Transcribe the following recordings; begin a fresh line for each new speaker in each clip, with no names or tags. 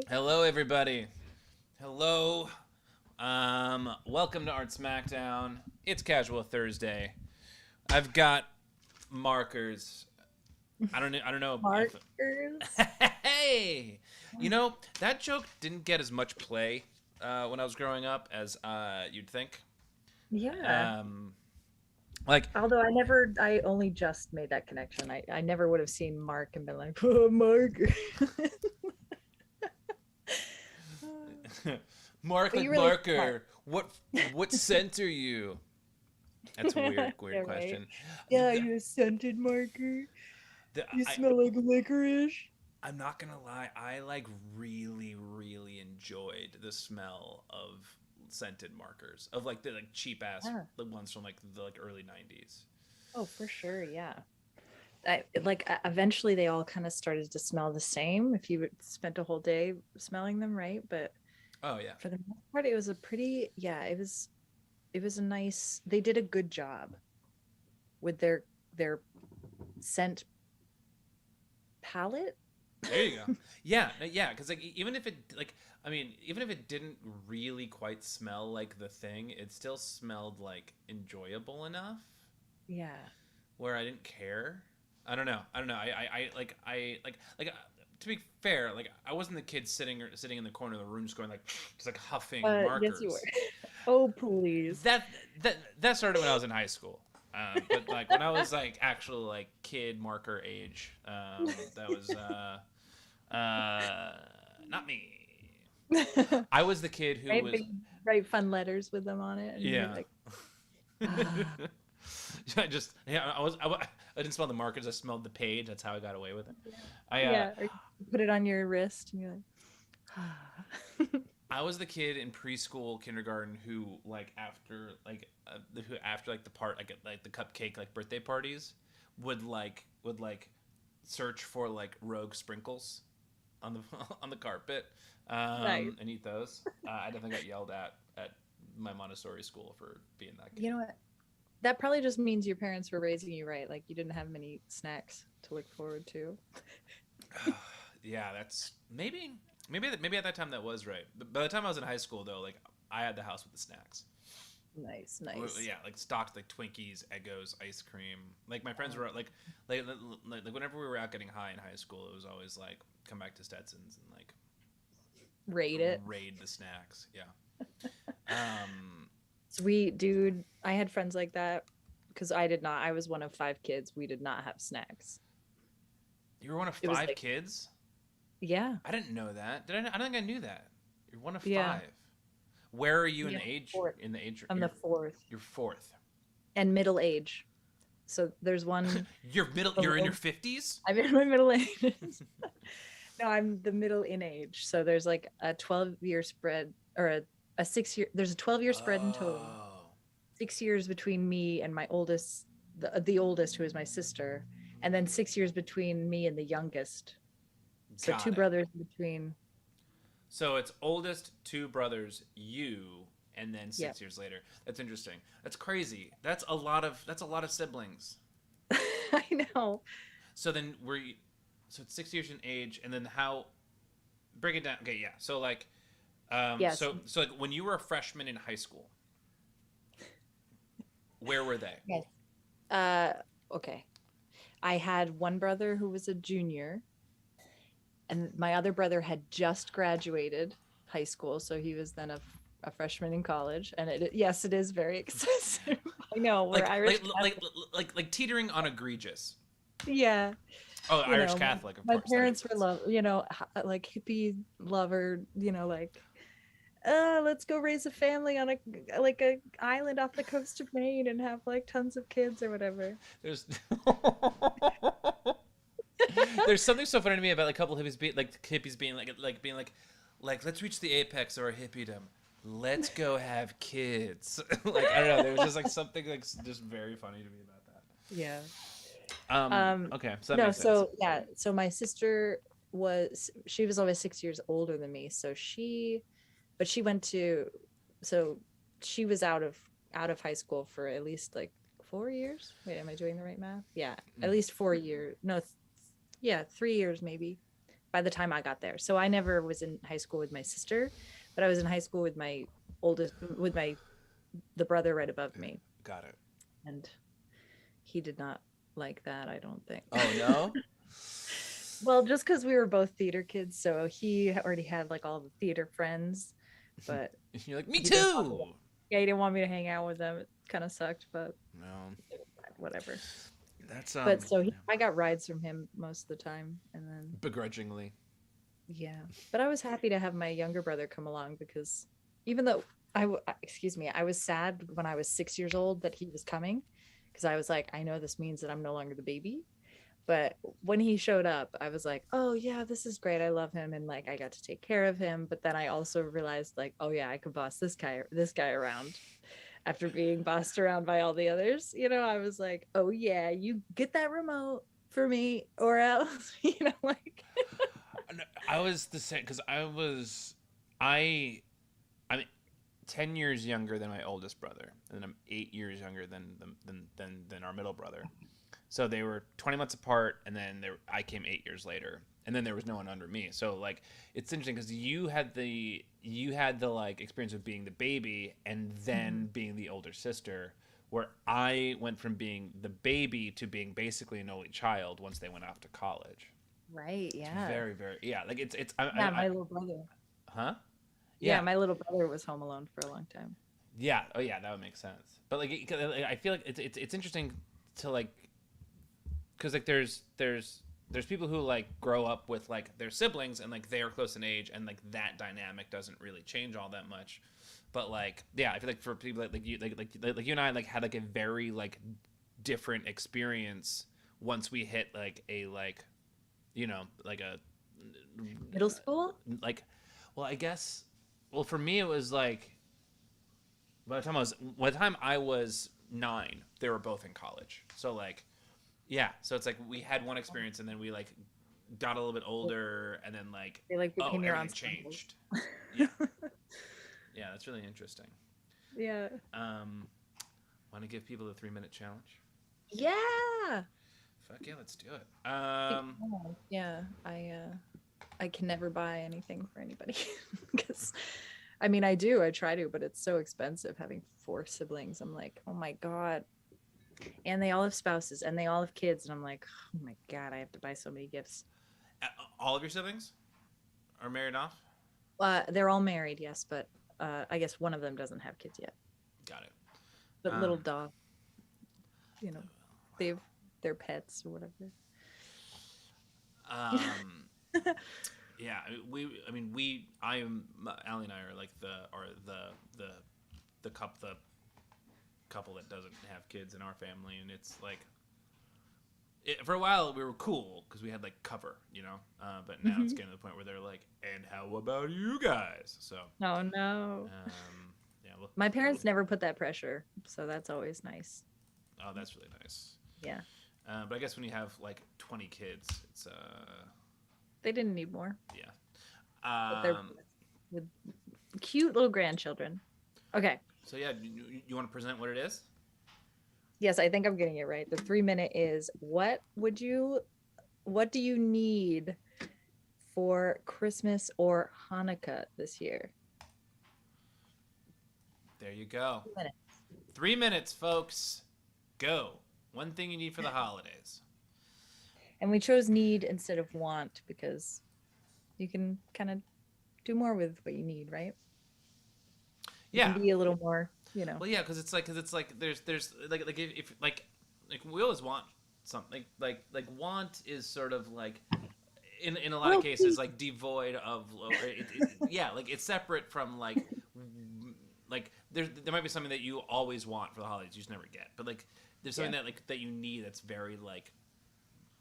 Hello, everybody. Hello. Welcome to Art Smackdown. It's Casual Thursday. I've got markers. I don't know if.
Markers.
Hey, that joke didn't get as much play when I was growing up as you'd think.
Yeah.
Um, like,
Although I only just made that connection. I never would have seen Mark and been like, oh, Mark.
Mark,
But
like
you really smart.
marker. What scent are you? That's a weird
Yeah, right.
question.
Yeah, you scented marker.
The,
You
I,
smell like licorice.
I'm not gonna lie, I like really enjoyed the smell of scented markers of like the like cheap ass
Yeah.
the ones from like the like early 90s.
Oh, for sure. Yeah. Eventually they all kind of started to smell the same if you spent a whole day smelling them, right? But
Oh yeah.
for the most part, it was a pretty, yeah, it was a nice, they did a good job with their scent palette.
There you go. Yeah, yeah, because like even if it like I mean even if it didn't really quite smell like the thing, it still smelled like enjoyable enough
Yeah.
where I didn't care. I don't know. To be fair, like I wasn't the kid sitting in the corner of the room just going like just like huffing
Yes, you were.
markers.
Oh, please.
That that started when I was in high school. But like when I was like actual like kid marker age, that was not me. I was the kid who
Right?
was
Big, write fun letters with them on it, and you're
yeah.
like, ah.
I didn't smell the markers. I smelled the page. That's how I got away with it. I
Yeah. Or you put it on your wrist, and you're like, ah.
I was the kid in preschool, kindergarten who like who after like the part like the cupcake like birthday parties would like search for like rogue sprinkles on the on the carpet
Nice.
and eat those. I definitely got yelled at my Montessori school for being that kid.
You know what? That probably just means your parents were raising you right. Like you didn't have many snacks to look forward to.
Yeah, that's maybe at that time that was right. But by the time I was in high school though, like I had the house with the snacks.
Nice, nice.
Yeah, like stocked like Twinkies, Eggos, ice cream. Like my friends
Oh,
were like whenever we were out getting high in high school, it was always like come back to Stetson's and like
rate it.
raid the snacks. Yeah. Um,
Sweet dude. I had friends like that because I did not. I was one of five kids. We did not have snacks.
you were one of
It was
five
like,
kids.
yeah,
I didn't know that. Did I? I don't think I knew that. You're one of
yeah,
five. Where are you in
yeah.
the age?
Fourth.
In the age?
I'm the fourth
You're fourth.
and middle age. So there's one
You're middle. You're in your
below.
50s.
I'm in my middle age. No, I'm the middle in age. So there's like a 12-year spread or a 6 year. There's a 12-year spread in total.
Oh,
6 years between me and my oldest, the oldest, who is my sister, and then 6 years between me and the youngest. So two
got it.
brothers between.
So it's oldest, two brothers, you, and then
Yeah,
6 years later. That's interesting. That's crazy. That's a lot of siblings.
I know.
So then so it's 6 years in age, and then how break it down. Okay, yeah. So like
Yes.
so like when you were a freshman in high school, where were they?
Yes. Uh, okay. I had one brother who was a junior, and my other brother had just graduated high school, so he was then a freshman in college. And yes, it is very excessive. I know we're
Like
Irish
like like
Catholic.
like teetering on egregious.
Yeah,
Oh,
you
Irish
know,
Catholic, of
my
course. That makes
parents were
sense.
like hippie lover. Like let's go raise a family on a island off the coast of Maine and have like tons of kids or whatever.
There's there's something so funny to me about like a couple hippies being like let's reach the apex of our hippiedom. Let's go have kids. Like I don't know. There was just like something like just very funny to me about that.
Yeah.
Okay, so that
No,
makes sense.
so yeah, so my sister she was always 6 years older than me. But she went to, so she was out of high school for at least like 4 years. Wait, am I doing the right math? Yeah, at
Mm.
least 4 years. No, yeah, 3 years maybe by the time I got there. So I never was in high school with my sister, but I was in high school with my oldest, with my the brother right above me,
Got it.
and he did not like that. I don't think.
Oh no.
Well, just because we were both theater kids, so he already had like all the theater friends, but
You're like, me
he didn't want me to,
too.
yeah, he didn't want me to hang out with them. It kind of sucked, but
No,
whatever.
that's
But so I got rides from him most of the time, and then
begrudgingly.
yeah. But I was happy to have my younger brother come along because even though excuse me, I was sad when I was 6 years old that he was coming because I was like, I know this means that I'm no longer the baby. But when he showed up, I was like, oh yeah, this is great. I love him, and like I got to take care of him. But then I also realized like, oh yeah, I could boss this guy around after being bossed around by all the others. I was like, oh yeah, you get that remote for me or else, like
I was the same because I mean 10 years younger than my oldest brother, and then I'm 8 years younger than our middle brother. So they were 20 months apart, and then I came 8 years later, and then there was no one under me. So like it's interesting because you had the like experience of being the baby and then being the older sister, where I went from being the baby to being basically an only child once they went off to college.
right,
It's
yeah.
very very yeah like it's
Yeah, my little brother.
huh
Yeah,
yeah
my little brother was home alone for a long time.
yeah oh yeah that would make sense. But like I feel like it's interesting to like because like there's people who like grow up with like their siblings and like they are close in age and like that dynamic doesn't really change all that much. But like yeah, I feel like for people like you and I like had like a very like different experience once we hit like a like like a
Middle school?
like well I guess well for me it was like by the time I was 9 they were both in college, so like yeah, so it's like we had one experience and then we like got a little bit older and then like
They like
oh
became your
everything
ensembles.
changed. Yeah, yeah, that's really interesting.
Yeah.
um Want to give people the 3-minute challenge?
Yeah.
Fuck yeah, let's do it.
Yeah. I can never buy anything for anybody because I mean I do. I try to, but it's so expensive having 4 siblings. I'm like, oh my God. And they all have spouses and they all have kids, and I'm like, oh my God, I have to buy so many gifts.
All of your siblings are married off?
They're all married, yes, but I guess one of them doesn't have kids yet.
Got it.
But little dog, they've their pets or whatever.
Yeah, I am Allie and I are like the couple that doesn't have kids in our family, and it's like for a while we were cool because we had like cover, but now it's getting to the point where they're like, and how about you guys? So
Oh no.
yeah,
My parents never put that pressure, so that's always nice.
oh that's really nice.
Yeah.
But I guess when you have like 20 kids, it's
They didn't need more.
yeah.
But they're with cute little grandchildren. Okay.
So yeah, you want to present what it is?
Yes, I think I'm getting it right. The 3-minute is what do you need for Christmas or Hanukkah this year?
There you go.
3 minutes.
3 minutes, folks. Go. One thing you need for the holidays.
And we chose need instead of want because you can kind of do more with what you need, right? You
Yeah.
can be a little more,
Well, yeah, because it's like there's like if like we always want something like want is sort of like in a lot of cases like devoid of yeah, like it's separate from like there might be something that you always want for the holidays you just never get, but like there's something that like that you need that's very like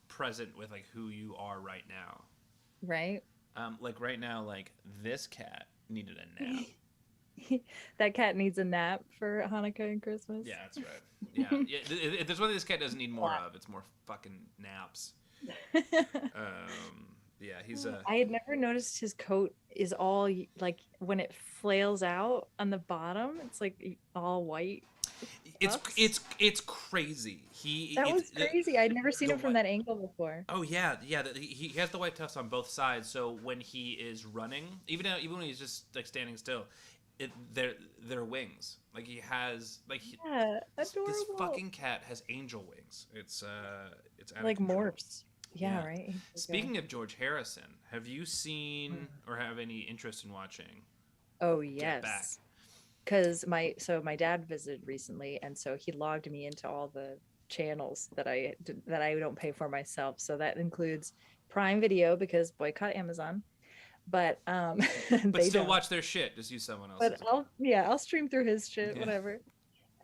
present with like who you are right now.
Right.
Like right now, like this cat needed a nap.
That cat needs a nap for Hanukkah and Christmas.
Yeah, that's right. Yeah. If there's one thing this cat doesn't need more of, it's more fucking naps. Yeah, he's a.
I had never noticed his coat is all like when it flails out on the bottom, it's like all white.
It's crazy.
That was crazy. I'd never seen
the
him from that angle before.
Oh yeah, yeah. He has the white tufts on both sides, so when he is running, even when he's just like standing still, they're wings. Like he has
Yeah,
this
adorable.
fucking cat has angel wings. It's out of
Like
control.
morphs. Yeah, right.
Speaking of George Harrison, have you seen or have any interest in watching?
Oh
Get Back.
yes. Because my dad visited recently, and so he logged me into all the channels that I don't pay for myself. So that includes Prime Video because boycott Amazon, but
But
they
still
don't.
watch their shit. Just use someone else's.
But I'll stream through his shit, whatever.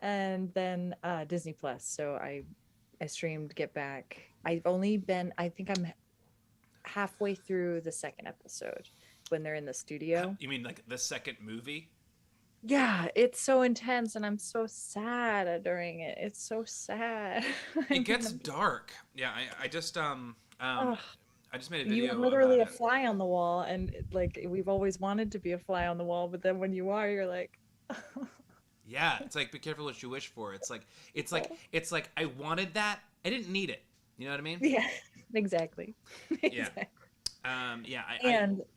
And then Disney Plus. So I streamed Get Back. I think I'm halfway through the second episode when they're in the studio.
You mean like the second movie?
Yeah, it's so intense and I'm so sad during it. It's so sad.
It gets dark. Yeah, I just I just made a video.
You are literally a fly on the wall, and like we've always wanted to be a fly on the wall, but then when you are, you're like
yeah, it's like be careful what you wish for. It's like I wanted that. I didn't need it. You know what I mean?
Yeah, exactly.
Yeah.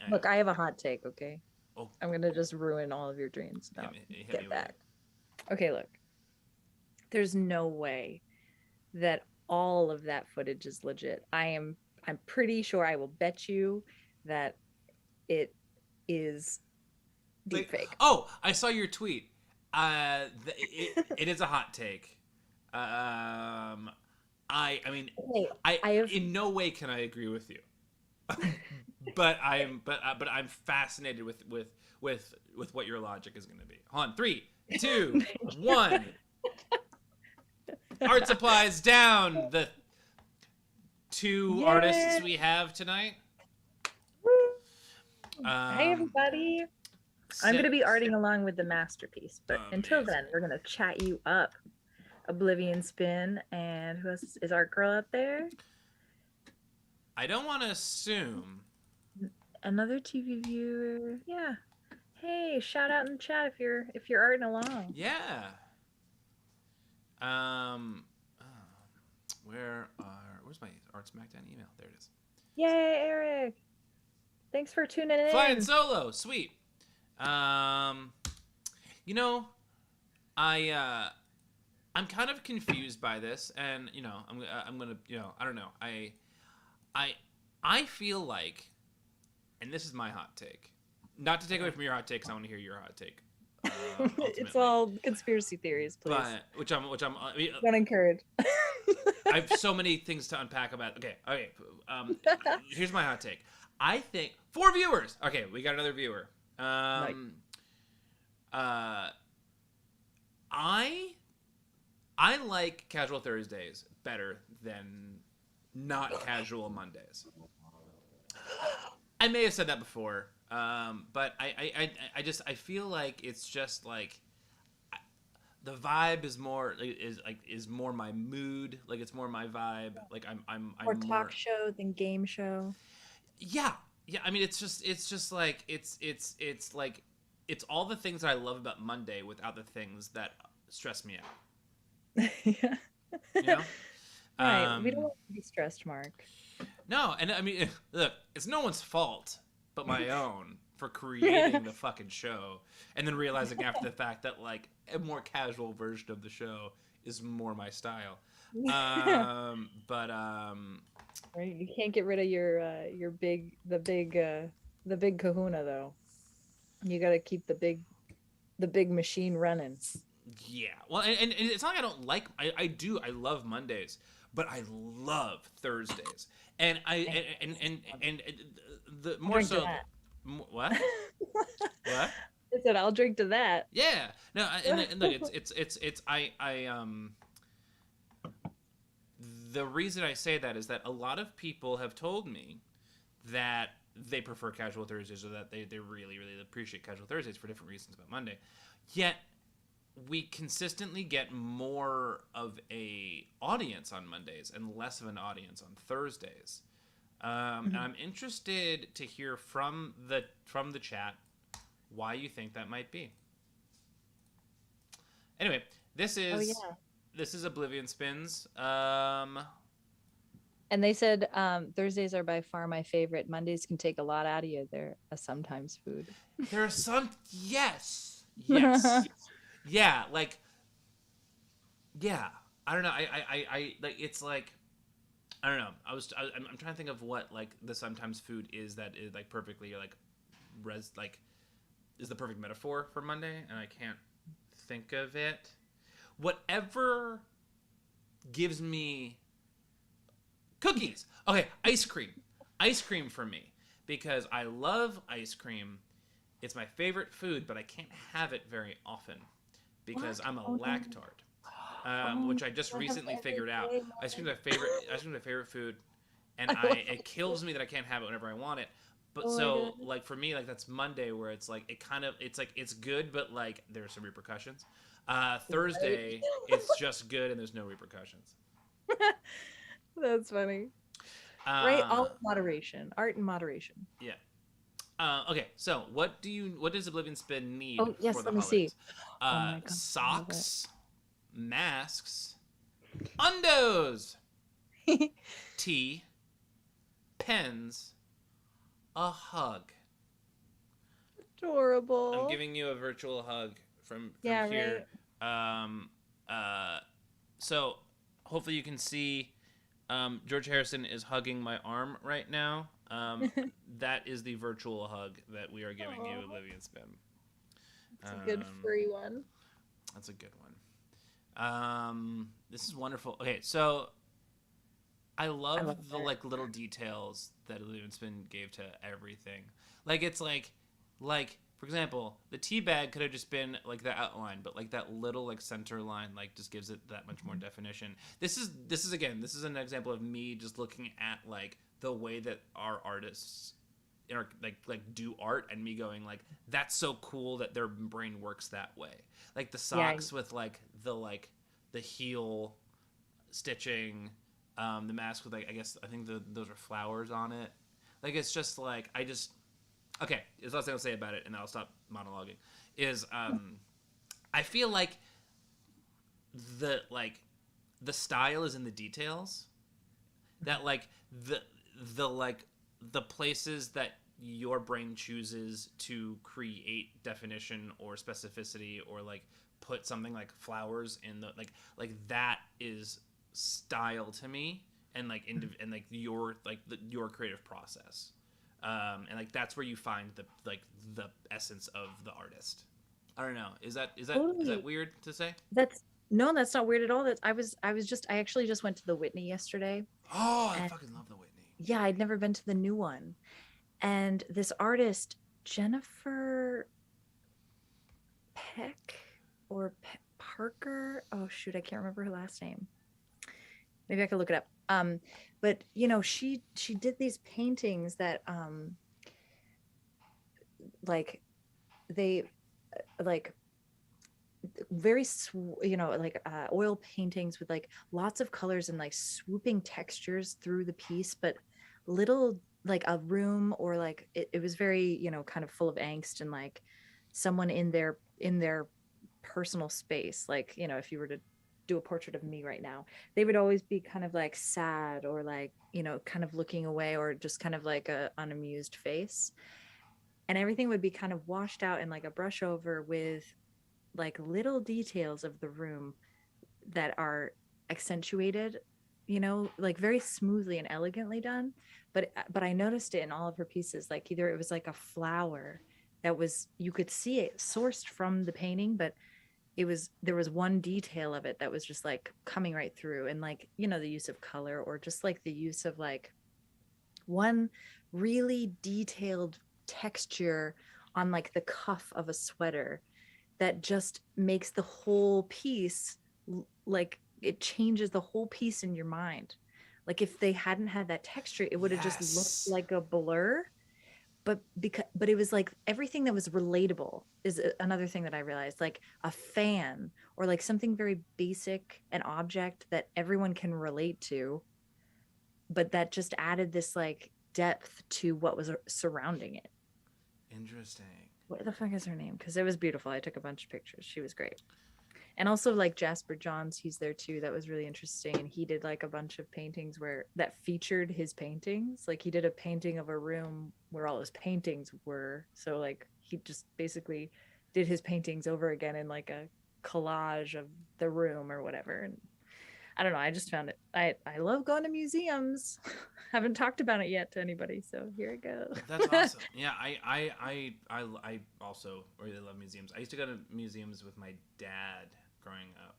Look, I have a hot take, okay?
Oh.
I'm going to just ruin all of your dreams. No, Get Back. Okay, look. There's no way that all of that footage is legit. I'm pretty sure I will bet you that it is deepfake.
Oh, I saw your tweet. It is a hot take. I mean, in no way can I agree with you. but I'm fascinated with what your logic is going to be. Hold on, 3, 2, 1. Art supplies down. The 2 artists we have tonight.
Hey everybody. I'm going to be arting along with the masterpiece, but until then, we're going to chat you up. Oblivion Spin, and who else is Art Girl up there?
I don't want to assume.
Another TV viewer. Yeah. Hey, shout out in the chat if you're arting along.
Yeah. Where's my Art Smackdown email? There it is.
Yay, Eric. Thanks for tuning in.
Flying solo, sweet. You know, I'm kind of confused by this, and you know, I'm gonna, you know, I don't know. I feel like, and this is my hot take, not to take away from your hot take, because I want to hear your hot take.
It's all conspiracy theories, please.
But which I'm
don't encourage.
I have so many things to unpack about. Okay. Here's my hot take. I think 4 viewers. Okay, we got another viewer.
Nice.
I like Casual Thursdays better than not Casual Mondays. I may have said that before, but I feel like it's just like the vibe is more my mood. Like it's more my vibe. Like I'm
more talk show than game show.
Yeah. I mean, it's just like it's like it's all the things that I love about Monday without the things that stress me out.
Yeah.
You know?
Right. We don't want to be stressed, Mark.
No, and I mean, look, it's no one's fault but my own for creating the fucking show and then realizing after the fact that like a more casual version of the show is more my style.
Right, you can't get rid of your big kahuna though. You got to keep the big machine running.
Yeah. Well, and it's not like I don't like I love Mondays, but I love Thursdays. And the more so what? What?
I said I'll drink to that.
Yeah. No, and look, it's the reason I say that is that a lot of people have told me that they prefer Casual Thursdays or that they really, really appreciate Casual Thursdays for different reasons about Monday. Yet we consistently get more of a audience on Mondays and less of an audience on Thursdays. And I'm interested to hear from the chat why you think that might be. Anyway, This
Oh
is
yeah.
this is Oblivion Spins.
And they said Thursdays are by far my favorite. Mondays can take a lot out of you. They're a sometimes food.
There are some, yes, yeah, like, yeah. I don't know. I like, it's like, I don't know. I'm trying to think of what like the sometimes food is that is like perfectly like like is the perfect metaphor for Monday, and I can't think of it. Whatever gives me cookies. Okay, ice cream. Ice cream for me because I love ice cream. It's my favorite food, but I can't have it very often because
What?
I'm a
Oh no.
lactard,
Oh,
which I just
I have
recently
every
figured out.
day,
Ice cream's
Mom.
my favorite. Ice cream's my favorite food, and
I love
it
it.
kills me that I can't have it whenever I want it. But
Oh my
so
god.
like for me, like that's Monday where it's like it's like it's good, but like there's some repercussions.
Right.
Thursday, it's just good and there's no repercussions.
That's funny. Right? All
Uh,
in moderation. Art in moderation.
yeah. Okay, so what does Oblivion Spin need
Oh,
for
yes,
the
let me see.
holidays?
Oh my god, I love
Socks, masks, undos,
it.
tea, pens, a hug. I'm
Adorable.
giving you a virtual hug from
Yeah,
here.
right.
Um, uh, so hopefully you can see. George Harrison is hugging my arm right now. That is the virtual hug that we are giving you,
Oh,
Oblivion Spin.
it's a good
Um,
furry one.
that's a good one. This is wonderful. Okay, so I
I love
love the
it.
like little details that Spin gave to everything. Like it's like for example, the tea bag could have just been like the outline, but like that little like center line like just gives it that much more definition. This is again, this is an example of me just looking at like the way that our artists like do art and me going like that's so cool that their brain works that way. Like the
Yeah,
socks with like the heel stitching, the mask with like I think those are flowers on it. Like it's just like I just okay. There's last thing I'll say about it, and I'll stop monologuing. Is I feel like the like the style is in the details. That like the like the places that your brain chooses to create definition or specificity or like put something like flowers in the like that is style to me and like and like your creative process, and like that's where you find the essence of the artist. I don't know, is that
totally.
weird to say?
That's no, that's not weird at all. That's I actually just went to the Whitney yesterday,
Oh, I
and
fucking love the Whitney.
yeah, I'd never been to the new one. And this artist, Jennifer Peck or Parker, oh shoot, I can't remember her last name. Maybe I could look it up. But she did these paintings that like they like very like oil paintings with like lots of colors and like swooping textures through the piece, but little like a room or like it was very kind of full of angst and like someone in their personal space, like if you were to do a portrait of me right now, they would always be kind of like sad or like kind of looking away or just kind of like a unamused face, and everything would be kind of washed out in like a brush over with like little details of the room that are accentuated, like very smoothly and elegantly done. But I noticed it in all of her pieces. Like either it was like a flower that was, you could see it sourced from the painting, but there was one detail of it that was just like coming right through, and like the use of color or just like the use of like one really detailed texture on like the cuff of a sweater that just makes the whole piece, like it changes the whole piece in your mind. Like if they hadn't had that texture, it would have just looked
Yes.
like a blur. But it was like everything that was relatable is another thing that I realized, like a fan or like something very basic, an object that everyone can relate to, but that just added this like depth to what was surrounding it.
Interesting.
What the fuck is her name? Because it was beautiful. I took a bunch of pictures. She was great. And also like Jasper Johns, he's there too. That was really interesting. And he did like a bunch of paintings where that featured his paintings. Like he did a painting of a room where all his paintings were. So like he just basically did his paintings over again in like a collage of the room or whatever. And I don't know. I just found it. I love going to museums. Haven't talked about it yet to anybody, so here it goes.
That's awesome. Yeah, I also really love museums. I used to go to museums with my dad growing up.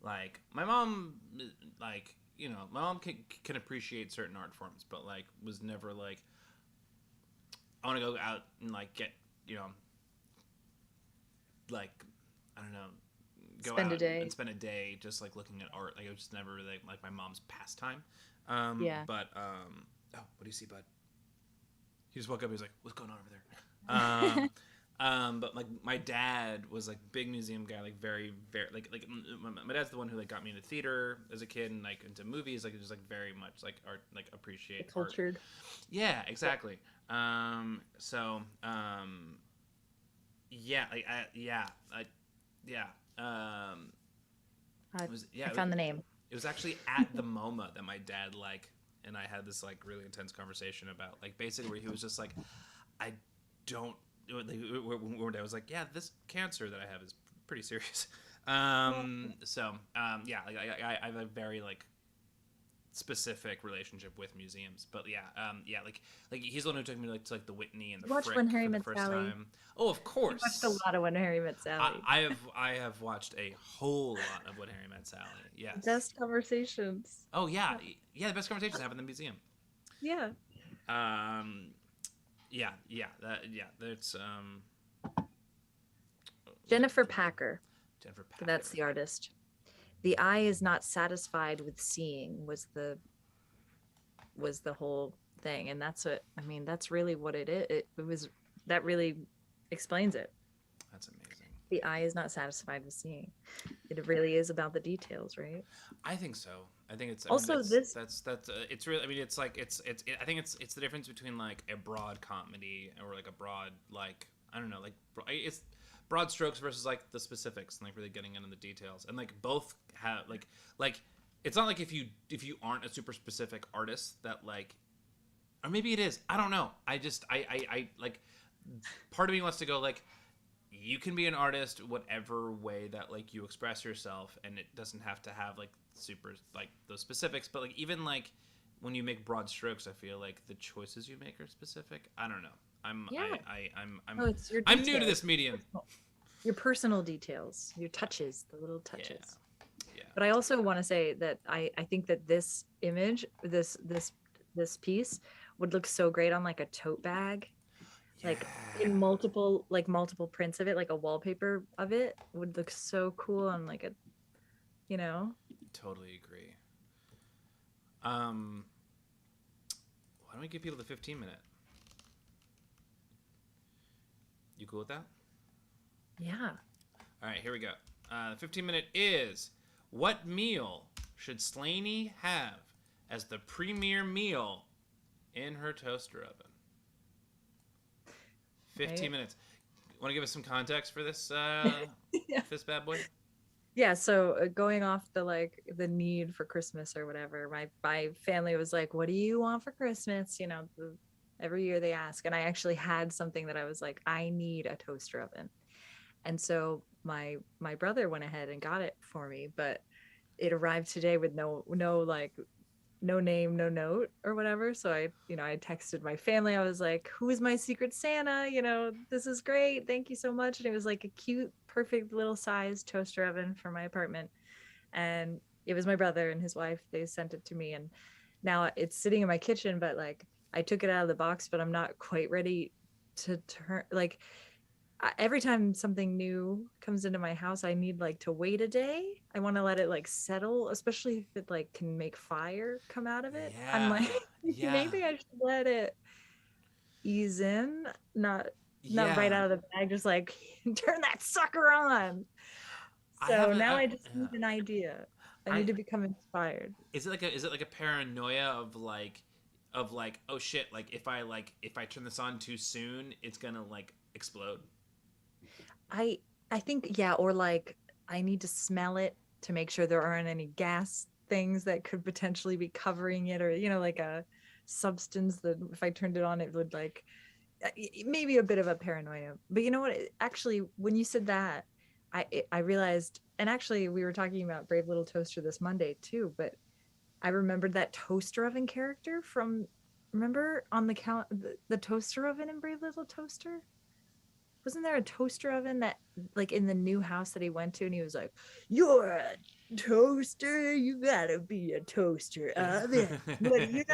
Like my mom, like my mom can appreciate certain art forms, but like was never like I want to go out and like get like I don't know go
Spend a
out
day.
and spend a day just like looking at art. Like it was just never really like my mom's pastime.
Yeah.
But oh, what do you see, bud? He just woke up. He was like, "What's going on over there?" But like my dad was like big museum guy, like very like my dad's the one who like got me into theater as a kid and like into movies, like just like very much like art, like appreciate
Cultured.
art. Yeah, exactly. Yeah, like yeah.
I found the name.
It was actually at the MoMA that my dad and I had this like really intense conversation about like basically where he was just like, I don't. One day I was like, yeah, this cancer that I have is pretty serious. Yeah, like I have a very like specific relationship with museums, but yeah, like he's the one who took me to like the Whitney and the
Watch
Frick
When Harry
for the
Met
first
Sally.
time. Oh, of course.
I watched a lot of When Harry Met Sally.
I have watched a whole lot of When Harry Met Sally. Yes.
Best conversations.
Oh yeah, the best conversations happen in the museum.
Yeah.
That's
Jennifer Packer.
Jennifer Packer.
That's the artist. The eye is not satisfied with seeing was the whole thing, and that's really what it is. It was that really explains it.
That's amazing.
The eye is not satisfied with seeing. It really is about the details, right?
I think so. I think it's
also
that's it's really. I mean, it's like it's. I think it's the difference between like a broad comedy or like a broad like I don't know like it's broad strokes versus like the specifics and like really getting into the details, and like both have like it's not like if you aren't a super specific artist that like, or maybe it is, I don't know. I like part of me wants to go like you can be an artist whatever way that like you express yourself, and it doesn't have to have like super like those specifics, but like even like when you make broad strokes, I feel like the choices you make are specific. I don't know. I'm new to this medium.
Your personal details, your touches, the little touches.
Yeah.
But I also want to say that I think that this image, this piece would look so great on like a tote bag. Yeah. Like in multiple prints of it, like a wallpaper of it would look so cool on like a
Totally agree. Why don't we give people the 15-minute? You cool with that?
Yeah.
All right, here we go. The 15-minute is, what meal should Slaney have as the premier meal in her toaster oven? 15 minutes. Want to give us some context for this this bad boy?
Yeah, so going off the need for Christmas or whatever, my family was like, what do you want for Christmas? Every year they ask, and I actually had something that I was like, I need a toaster oven. And so my brother went ahead and got it for me, but it arrived today with no name, no note or whatever. So I texted my family. I was like, who is my secret Santa? This is great. Thank you so much. And it was like a cute, perfect little size toaster oven for my apartment. And it was my brother and his wife. They sent it to me. And now it's sitting in my kitchen, but like I took it out of the box, but I'm not quite ready to turn every time something new comes into my house, I need to wait a day. I want to let it settle, especially if it can make fire come out of it. Yeah. I'm like, maybe I should let it ease in, not right out of the bag, just turn that sucker on. So now I just need an idea. I need to become inspired.
Is it like a paranoia of oh shit, if I turn this on too soon, it's gonna explode?
I think, yeah, or like I need to smell it to make sure there aren't any gas things that could potentially be covering it, or like a substance that if I turned it on, it would like maybe a bit of a paranoia. But you know what? Actually, when you said that, I realized, and actually we were talking about Brave Little Toaster this Monday too, but I remembered that toaster oven character from, remember on the count the toaster oven in Brave Little Toaster? Wasn't there a toaster oven that like in the new house that he went to, and he was like, "You're a toaster, you gotta be a toaster oven, but you're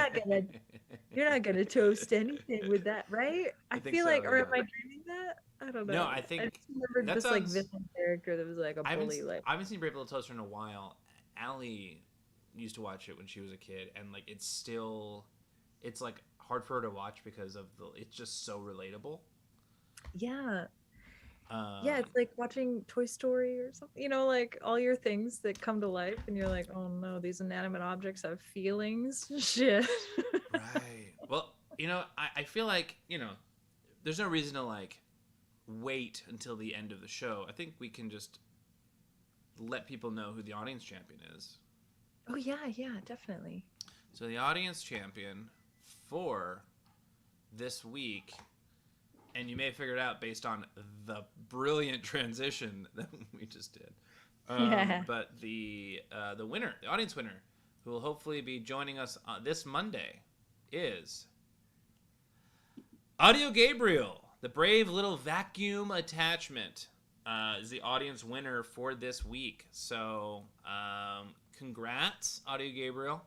not gonna toast anything with that, right?" I
I think
feel
so.
like, or am
Yeah.
I dreaming that? I don't
No,
know.
I
I
think
just remembered
that
this like
sounds.
villain character that was like a bully, like,
I haven't seen Brave Little Toaster in a while. Allie used to watch it when she was a kid, and like it's like hard for her to watch because of the. It's just so relatable.
yeah. Yeah,
Um,
it's like watching Toy Story or something, like all your things that come to life, and you're like, oh no, these inanimate objects have feelings. Shit.
right. Well, I feel like there's no reason to like wait until the end of the show. I think we can just let people know who the audience champion is.
Oh yeah, yeah, definitely.
So the audience champion for this week, and you may have figured it out based on the brilliant transition that we just did.
Yeah.
But the winner, the audience winner, who will hopefully be joining us this Monday, is Audio Gabriel, the brave little vacuum attachment. Is the audience winner for this week. So, congrats, Audio Gabriel.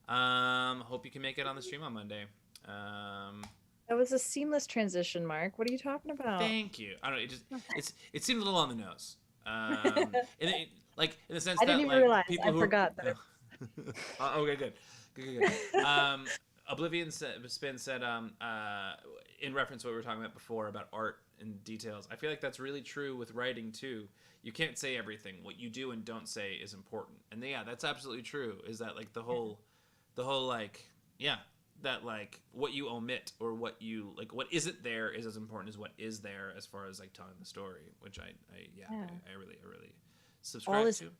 Hope you can make it on the stream on Monday. Um,
That was a seamless transition, Mark. What are you talking about?
Thank you. I don't know. It seemed a little on the nose. Like in the sense
I didn't
that
even
like
realize.
people
I
who
forgot that.
okay, good. Oblivion Spin said in reference to what we were talking about before about art and details. I feel like that's really true with writing too. You can't say everything. What you do and don't say is important. And yeah, that's absolutely true. Is that like the whole like yeah, that like what you omit or what you like what isn't there is as important as what is there as far as like telling the story, which
Yeah.
I really
All
subscribe
is
to.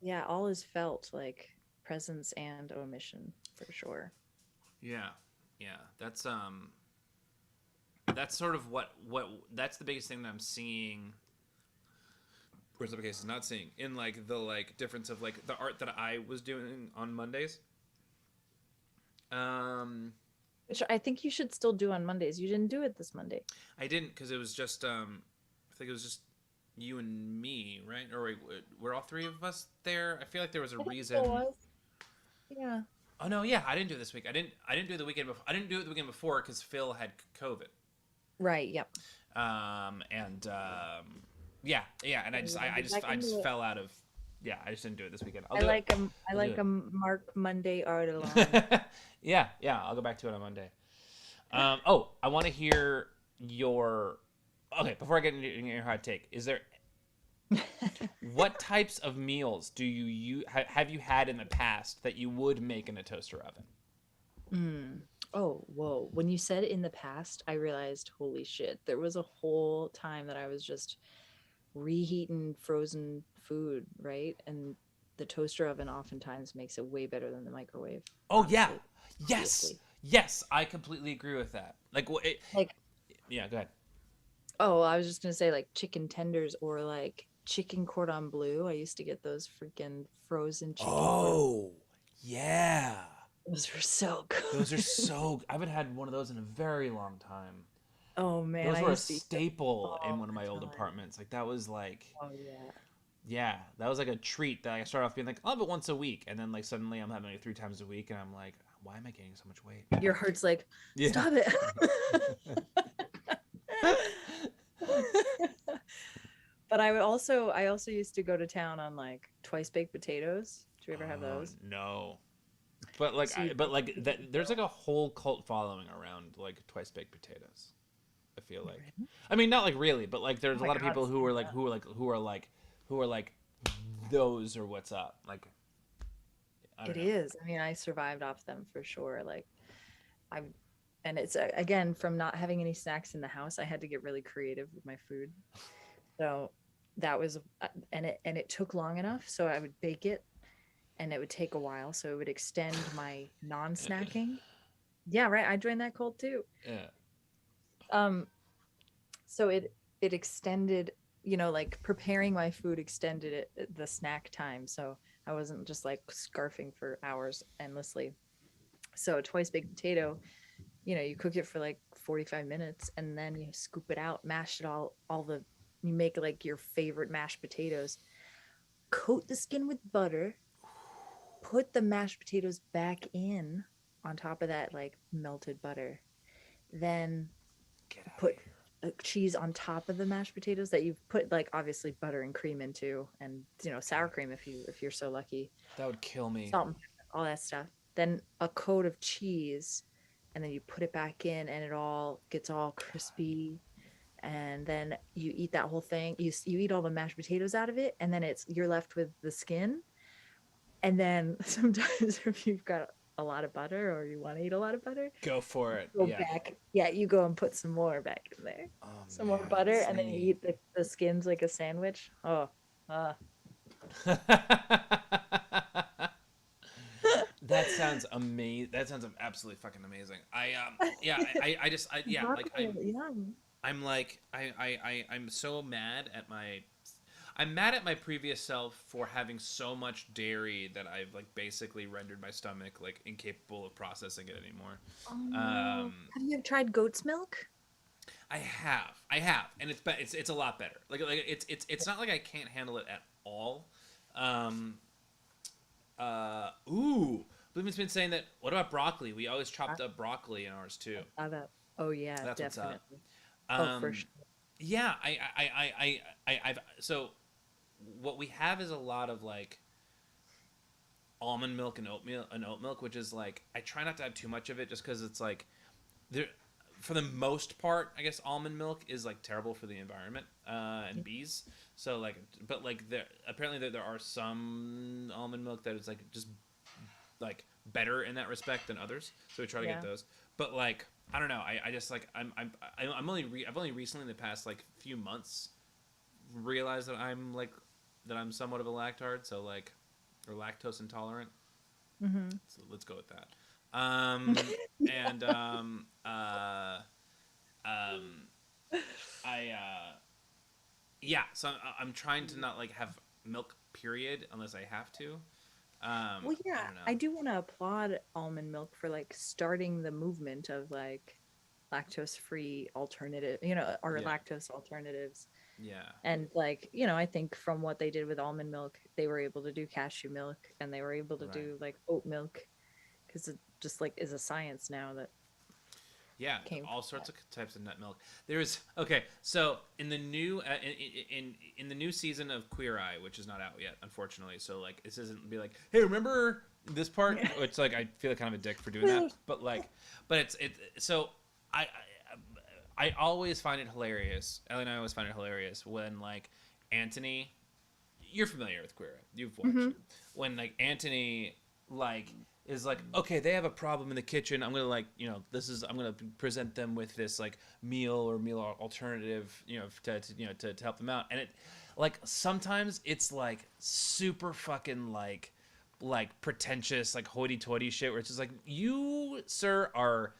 Yeah, all is felt, like presence and omission for sure.
Yeah, yeah. That's sort of what that's the biggest thing that I'm seeing. Or in some cases, not seeing in like the like difference of like the art that I was doing on Mondays. Um,
Which I think you should still do on Mondays. You didn't do it this Monday.
I didn't because it was just I think it was just you and me, right? Or were all three of us there? I feel like there was a
I think so
reason.
was. Yeah.
Oh no, yeah, I didn't do it this week. I didn't do it the weekend before. I didn't do it the weekend before because Phil had COVID.
Right. Yep.
And yeah, yeah, and
You gotta
I
get back
I just
into it.
fell out of yeah, I just didn't do it this weekend. I'll
I
do it.
like a I
I'll do
like
it.
a Mark Monday art along.
Yeah, yeah, I'll go back to it on Monday. Oh, I want to hear your. Okay, before I get into your hot take, is there what types of meals do have you had in the past that you would make in a toaster oven?
Mm. Oh, whoa. When you said in the past, I realized, holy shit, there was a whole time that I was just reheating frozen food, right? And the toaster oven oftentimes makes it way better than the microwave,
Oh yeah,
honestly.
yes,
Obviously.
yes, I completely agree with that. Like,
Like,
yeah, go ahead.
oh, I was just gonna say like chicken tenders or like chicken cordon bleu. I used to get those freaking frozen chicken cordon.
Oh, yeah.
Those were so
Those are
good.
so. I haven't had one of those in a very long time.
Oh man,
Those
I
were a
used to eat them
staple in
all
one of my
the
old
time.
apartments. Like that was like,
Oh yeah.
yeah, that was like a treat that I started off being like, I'll have it once a week, and then like suddenly I'm having it 3 times a week, and I'm like, why am I gaining so much weight?
Your heart's like,
Yeah.
stop it. But I also used to go to town on like twice baked potatoes. Do you ever have
Oh
those?
no. But like,
So you
but
bake
like
the
that. There's
potato.
like a whole cult following around like twice baked potatoes. I feel like.
Really?
I mean, not like really, but like
Oh
there's a
my
lot of
God,
people who
stand
are like
up.
who are like those are what's up. Like I don't
It
know.
is. I mean, I survived off them for sure. Like I and it's again from not having any snacks in the house, I had to get really creative with my food. So that was and it took long enough, so I would bake it, and it would take a while, so it would extend my non-snacking. Yeah, right. I joined that cult too.
Yeah.
Um, so it extended, like preparing my food extended the snack time, so I wasn't just like scarfing for hours endlessly. So a twice baked potato, you cook it for like 45 minutes, and then you scoop it out, mash it all the you make like your favorite mashed potatoes, coat the skin with butter, put the mashed potatoes back in on top of that like melted butter, then
Get out of
put
here.
cheese on top of the mashed potatoes that you've put like obviously butter and cream into, and sour
God,
cream if you're so lucky,
that would kill me.
salt and pepper, all that stuff. Then a coat of cheese, and then you put it back in, and it all gets all crispy. And then you eat that whole thing. You eat all the mashed potatoes out of it, and then you're left with the skin. And then sometimes if you've got a lot of butter or you want to eat a lot of butter,
Go for it.
go
Yeah.
back. Yeah, you go and put some more back in there.
Oh
Some more
man,
butter, and then you
see.
eat the skins like a sandwich. Oh, uh.
That sounds amazing. That sounds absolutely fucking amazing. Yeah, I just yeah, like
Broccoli, yum.
I'm so mad at my I'm mad at my previous self for having so much dairy that I've like basically rendered my stomach like incapable of processing it anymore.
Oh no.
Um,
Have you tried goat's milk?
I have, and it's a lot better. Like it's not like I can't handle it at all. Um, ooh, Blooming's been saying that. What about broccoli? We always chopped up broccoli in ours too.
Oh yeah,
That's what's up.
definitely. Oh, for
Um,
sure.
yeah, I've so what we have is a lot of like almond milk and oat milk, which is like I try not to have too much of it just because it's like there for the most part I guess almond milk is like terrible for the environment and bees. So like but like there apparently there are some almond milk that is like just like better in that respect than others, so we try to get
Yeah.
those. But like I don't know, I just like I'm only I've only recently in the past like few months realized that I'm somewhat of a lactard, so like or lactose intolerant.
Mm-hmm.
So let's go with that. And um, I yeah. So I'm trying to not like have milk period unless I have to.
Well,
I
yeah,
don't know.
I do want to applaud almond milk for like starting the movement of like lactose-free alternative, or
Yeah,
lactose alternatives.
yeah,
And like, I think from what they did with almond milk, they were able to do cashew milk, and they were able to
right.
do like oat milk, because it just like is a science now that
Yeah,
came
all
from
sorts
that.
of types of nut milk. There's okay. So in the new in the new season of Queer Eye, which is not out yet, unfortunately. So like this isn't be like, hey, remember this part? It's like I feel like kind of a dick for doing that, but like, but it. So I I always find it hilarious. Ellie and I always find it hilarious when like Anthony, you're familiar with Queer Eye. You've watched
Hmm.
it. When like Anthony like is like, okay, they have a problem in the kitchen. I'm gonna like, I'm gonna present them with this like meal or meal alternative, to help them out. And it, like, sometimes it's like super fucking like pretentious, like hoity-toity shit, where it's just like, you, sir, are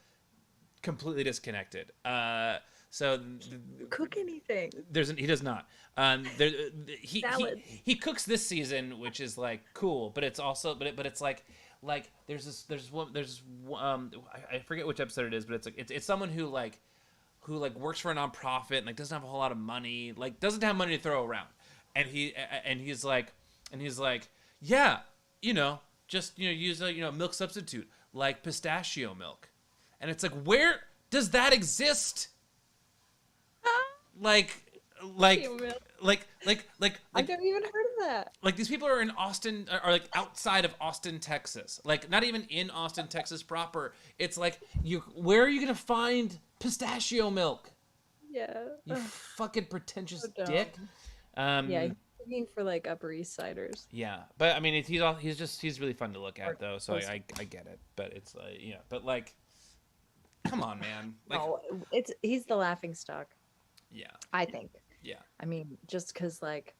completely disconnected. So
Cook anything.
he does not. There
Salad.
he cooks this season, which is like cool, but it's also but it's like I forget which episode it is, but it's like it's someone who like works for a nonprofit and like doesn't have a whole lot of money, like doesn't have money to throw around, and he's like yeah, just use a milk substitute like pistachio milk, and it's like, where does that exist? like like
Cashew milk.
like
I've never even heard of that.
like these people are in Austin, are like outside of Austin, Texas. Like not even in Austin, Texas proper. It's like, where are you gonna find pistachio milk?
Yeah.
You
Ugh,
fucking pretentious
so
dick.
dumb. Yeah,
Um
he's looking for like Upper East Siders
yeah, but I mean he's really fun to look
or
at though. So
close.
I get it, but it's but like, come on, man. Like
No, he's the laughing stock,
yeah.
I think.
Yeah.
I mean, just because like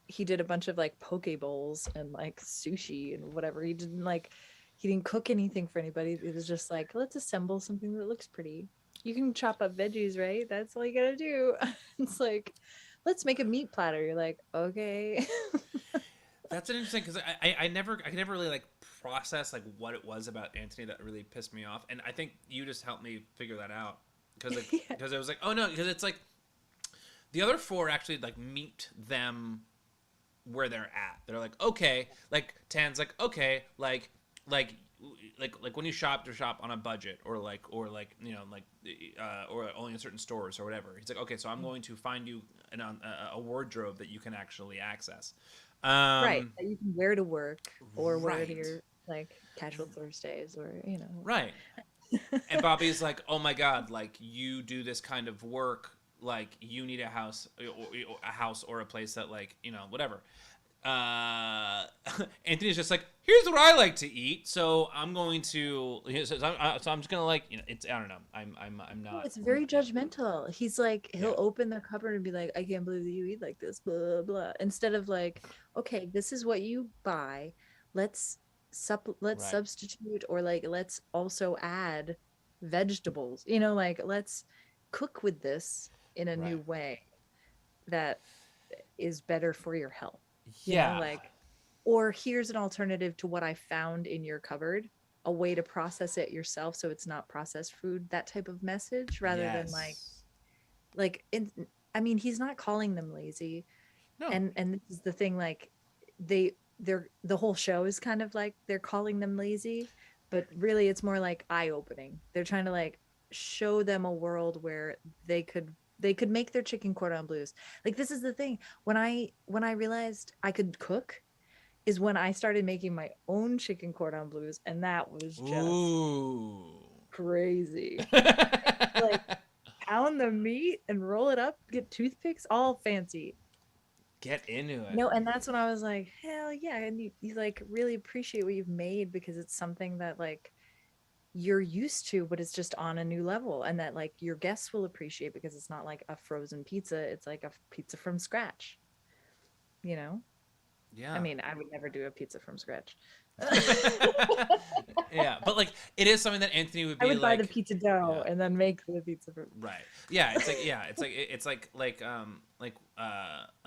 he did a bunch of like poke bowls and like sushi and whatever. He didn't cook anything for anybody. It was just like, let's assemble something that looks pretty. You can chop up veggies, right? That's all you gotta do. It's like, let's make a meat platter. You're like, okay.
That's an interesting because I could never really like process like what it was about Anthony that really pissed me off, and I think you just helped me figure that out because like
Yeah.
because it was like oh no because it's like the other four actually like meet them where they're at. They're like okay, like Tan's like okay, like like when you shop to shop on a budget or you know like or only in certain stores or whatever. He's like okay, so I'm going to find you a wardrobe that you can actually access.
Right.
Um,
That you can wear to work or wear to
right,
your like casual Thursdays or,
right. And Bobby's like, oh my god, like you do this kind of work, like you need a house or a place that like you know whatever. Anthony's just like, here's what I like to eat, so I'm going to, so I'm just gonna like, you know, it's I don't know, I'm
No,
not,
it's very
yeah,
judgmental. He's like,
yeah,
he'll open the cupboard and be like, I can't believe that you eat like this, blah, blah. Instead of like, okay, this is what you buy. Let's let's
right,
substitute or like let's also add vegetables. Like let's cook with this in a new
right,
way that is better for your health.
yeah,
Like, or here's an alternative to what I found in your cupboard, a way to process it yourself so it's not processed food, that type of message, rather than
yes,
like in, I mean, he's not calling them lazy.
no,
And this is the thing, like they're the whole show is kind of like they're calling them lazy, but really it's more like eye-opening. They're trying to like show them a world where they could make their chicken cordon bleus. Like this is the thing. When I realized I could cook is when I started making my own chicken cordon bleus, and that was just
ooh,
crazy. Like pound the meat and roll it up, get toothpicks, all fancy.
get into it,
And that's when I was like, hell yeah. And you like really appreciate what you've made because it's something that like you're used to, but it's just on a new level. And that like your guests will appreciate because it's not like a frozen pizza, it's like a pizza from scratch, you know? I
yeah.
mean, I would never do a pizza from scratch.
Yeah, but like it is something that Anthony would
I
be
would buy the
like,
pizza dough
yeah,
and then make the pizza from.
right. Yeah, it's like yeah, it's like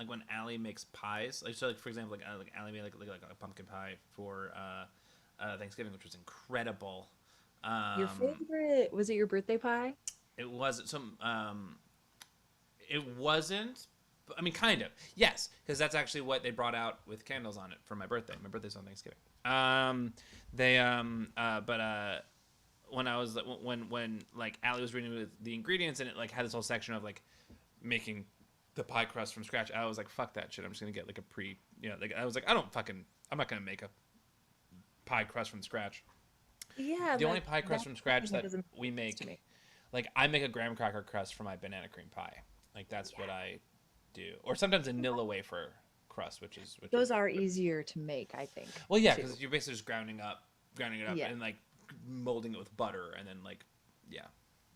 when Allie makes pies. Like so, like for example, like Allie made like a pumpkin pie for Thanksgiving, which was incredible.
Your
Um,
favorite, was it your birthday pie?
it was some it wasn't. I mean, kind of. Yes, because that's actually what they brought out with candles on it for my birthday. My birthday's on Thanksgiving. They but when I was when like Allie was reading the ingredients and it like had this whole section of like making the pie crust from scratch. I was like, fuck that shit. I'm just gonna get like a like I was like, I'm not gonna make a pie crust from scratch.
Yeah,
The only pie crust
that's
from scratch
something that
that
doesn't
we
make sense to
make,
me.
like I make a graham cracker crust for my banana cream pie. Like that's
Yeah,
what I do, or sometimes a Nilla wafer crust, which is
those are easier to make, I think,
well, yeah,
too.
because you're basically just grounding it up,
Yeah.
and like molding it with butter, and then like, yeah.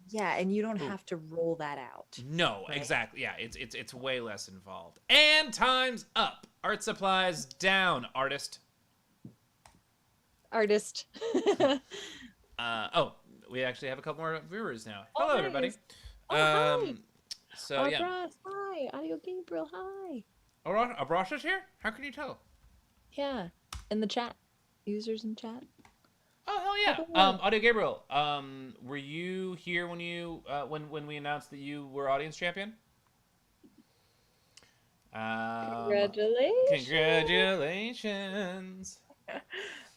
Yeah, and you don't
Ooh,
have to roll that out,
no,
right?
exactly. Yeah, it's way less involved. And time's up. Art supplies down. Artist.
Artist.
Oh, we actually have a couple more viewers now.
Oh,
Hello, everybody.
nice. Oh, hi.
Um, so yeah,
Abras, hi. Audio Gabriel, hi.
Abrasha's here. How can you tell?
Yeah. In the chat. Users in chat.
Oh hell
How
yeah.
about that?
Audio Gabriel. Were you here when when we announced that you were audience champion? Um,
Congratulations.
Congratulations.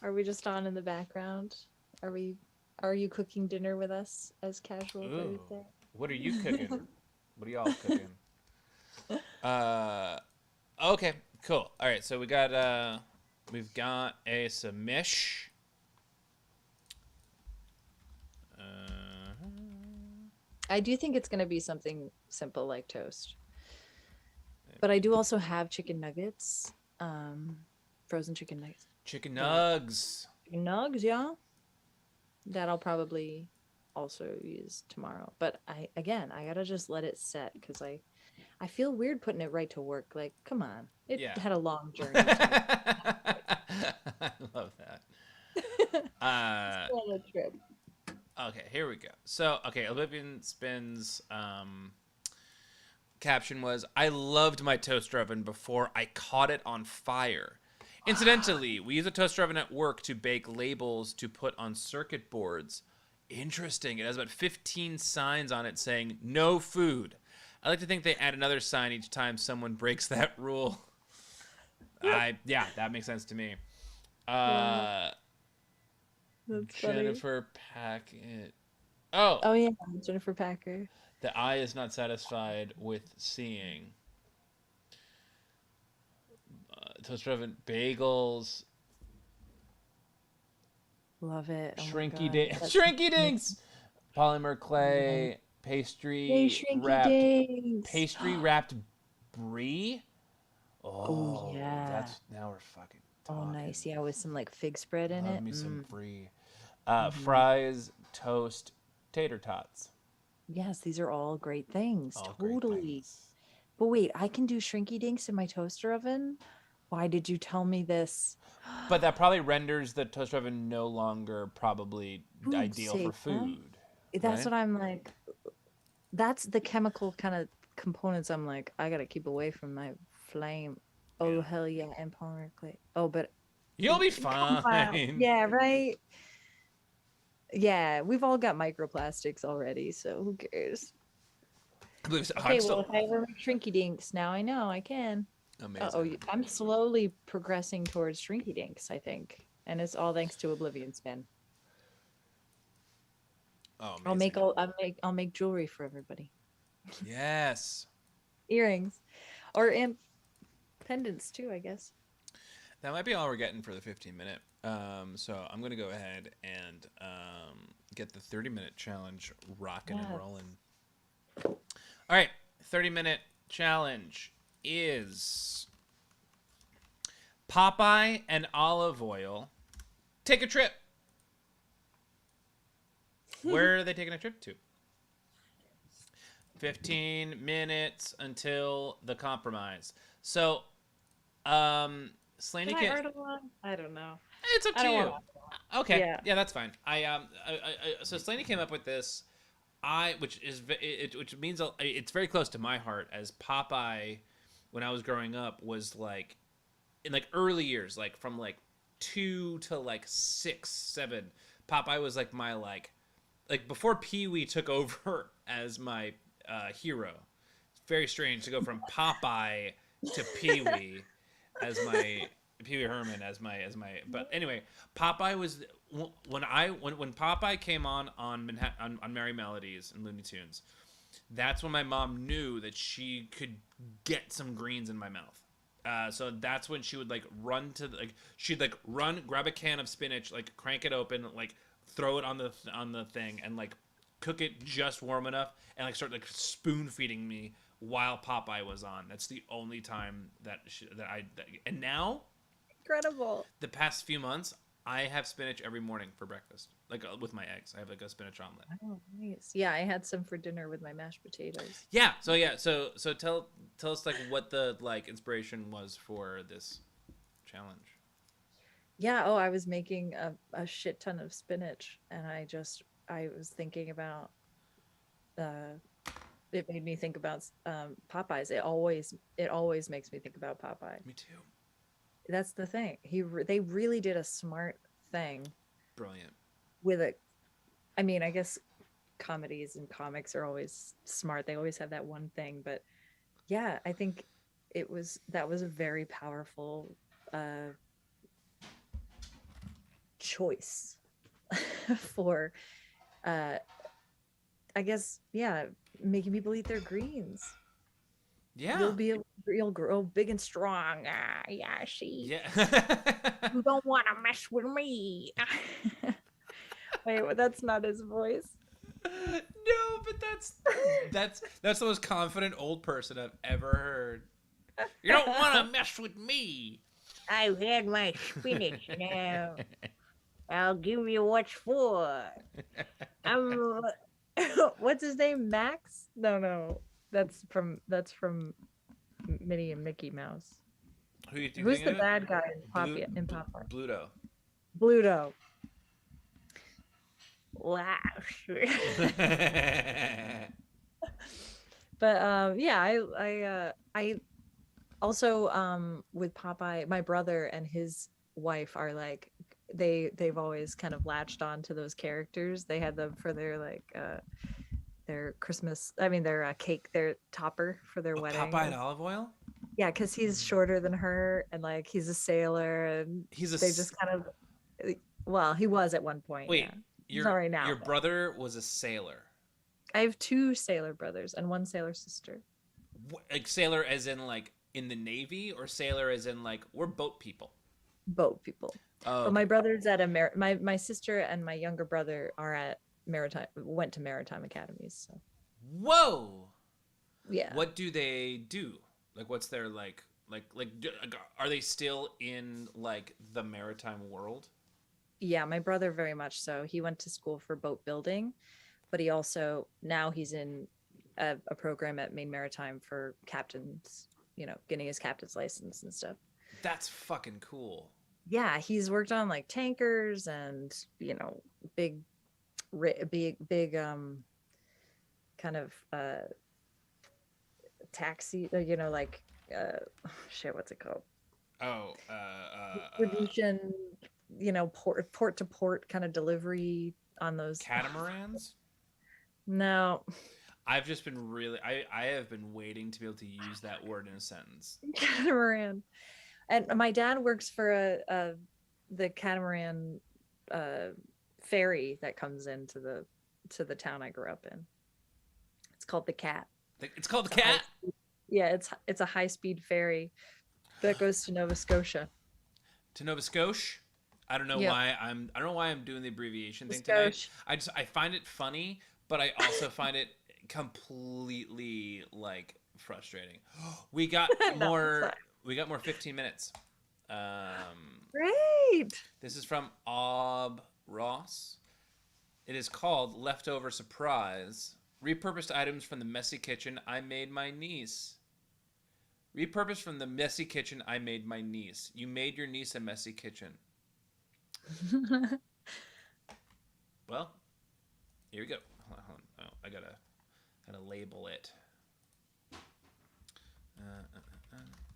Are we just on in the background? Are we are you cooking dinner with us as casual
Ooh,
Thursday?
what are you cooking? What are y'all cooking? Uh, okay, cool. All right, so we've got a submish. Uh,
I do think it's gonna be something simple like toast. But I do also have chicken nuggets. Frozen chicken nuggets.
chicken
That
nugs.
chicken nugs, yeah. That I'll probably also use tomorrow. But I gotta just let it set because I feel weird putting it right to work. Like, come on. It
Yeah.
had a long journey to
I love that.
it.
Uh,
Still on a trip.
okay, here we go. So, okay, Oblivion Spin's caption was, I loved my toaster oven before I caught it on fire. Incidentally, we use a toaster oven at work to bake labels to put on circuit boards. Interesting. It has about 15 signs on it saying no food. I like to think they add another sign each time someone breaks that rule. Yeah, that makes sense to me.
Wow, that's funny.
Jennifer Packett. Oh,
Oh yeah, Jennifer Packer.
the eye is not satisfied with seeing. Toaster oven, bagels,
Love it. Oh my
shrinky
god.
dink,
That's
shrinky dinks, polymer clay,
Yay,
pastry
Shrinky
wrapped,
Dinks.
pastry wrapped brie.
Oh
Oh,
yeah.
that's now we're fucking
Oh
talking.
nice. Yeah, with some like fig spread in
Love
it.
me some brie.
Mm-hmm.
Fries, toast, tater tots.
Yes, these are all great things.
All great
Totally.
things.
But wait, I can do Shrinky Dinks in my toaster oven? Why did you tell me this?
But that probably renders the toaster oven no longer probably
Food
ideal for
safe, huh?
food,
That's
right?
what I'm like. That's the chemical kind of components I'm like, I gotta keep away from my flame. Oh
Yeah.
hell yeah, and polymer clay. Oh, but
You'll be
come on.
fine.
Yeah, right. Yeah, we've all got microplastics already, so who cares?
I'm
Okay, well,
still
if I ever make Shrinky Dinks, now I know I can. Oh,
amazing.
I'm slowly progressing towards Shrinky Dinks, I think, and it's all thanks to Oblivion Spin.
Oh,
I'll
amazing.
I'll make jewelry for everybody,
Yes.
earrings, or and pendants too, I guess.
That might be all we're getting for the 15-minute. So I'm going to go ahead and get the 30-minute challenge rocking and
Yes.
rolling. All right. 30-minute challenge is Popeye and olive oil take a trip. Where are they taking a trip to? 15 minutes until the compromise. So, Slaney
Did I
can.
order one? I don't know.
It's up
I
to
don't
you.
want
Okay,
Yeah.
yeah, that's fine. So Slaney came up with this. Which means it's very close to my heart, as Popeye, when I was growing up, was like in like early years, like from like 2 to like 6, 7. Popeye was like my like before Pee Wee took over as my hero. It's very strange to go from Popeye to Pee Wee as my Pee Wee Herman as my But anyway, Popeye was when Popeye came on Manhattan on Merry Melodies and Looney Tunes. That's when my mom knew that she could get some greens in my mouth. So that's when she would like run to she'd like run, grab a can of spinach, like crank it open, like throw it on the thing, and like cook it just warm enough, and like start like spoon feeding me while Popeye was on. That's the only time and now
Incredible.
the past few months I have spinach every morning for breakfast, like with my eggs. I have like a spinach omelet.
Oh, nice. Yeah, I had some for dinner with my mashed potatoes.
Yeah. So tell us like what the like inspiration was for this challenge.
Yeah, oh, I was making a shit ton of spinach, and I was thinking about it made me think about Popeyes. It always makes me think about Popeye.
Me too.
That's the thing. They really did a smart thing
Brilliant.
with it. I mean, I guess comedies and comics are always smart. They always have that one thing, but yeah, I think that was a very powerful choice for I guess, yeah, making people eat their greens.
Yeah.
You'll grow big and strong. Ah, yeah, see.
Yeah.
You don't want to mess with me. Wait, well, that's not his voice.
No, but that's the most confident old person I've ever heard. You don't want to mess with me.
I've had my spinach now. I'll give you what's for. I'm. What's his name? Max? No. That's from Minnie and Mickey Mouse.
Who you
Who's
thinking
the
of?
bad guy in
Blue,
Popeye?
Bluto.
Bluto. Wow. But yeah, I also with Popeye, my brother and his wife are like they've always kind of latched on to those characters. They had them for their Christmas, I mean their cake, their topper for their wedding.
Popeye and Olive Oil.
Yeah, because he's shorter than her and like he's a sailor and
He's
they just kind of well, he was at one point,
wait.
yeah. He's not right now.
Your brother was a sailor.
I have two sailor brothers and one sailor sister.
Like sailor as in like in the Navy, or sailor as in like we're boat people?
Boat people.
Oh,
But my brother's at my sister and my younger brother are at went to maritime academies. So
whoa.
yeah.
What do they do? Like, what's their are they still in like the maritime world?
Yeah, my brother very much so. He went to school for boat building, but he also now he's in a program at Maine Maritime for captains, getting his captain's license and stuff.
That's fucking cool.
Yeah, he's worked on like tankers and big kind of taxi, like shit, what's it called?
Oh,
Distribution, port to port kind of delivery on those
catamarans.
No.
I've just been I have been waiting to be able to use that word in a sentence.
Catamaran. And my dad works for the catamaran ferry that comes into the town I grew up in. It's called the Cat.
It's called the Cat?
Yeah, it's a high-speed ferry that goes to Nova Scotia.
To Nova Scotia? I don't know why I'm doing the abbreviation thing
tonight.
I find it funny, but I also find it completely like frustrating. We got more 15 minutes.
Great.
This is from Ob Ross. It is called Leftover Surprise. Repurposed items from the messy kitchen I made my niece. Repurposed from the messy kitchen I made my niece. You made your niece a messy kitchen. Well, here we go. Hold on. Oh, I gotta label it.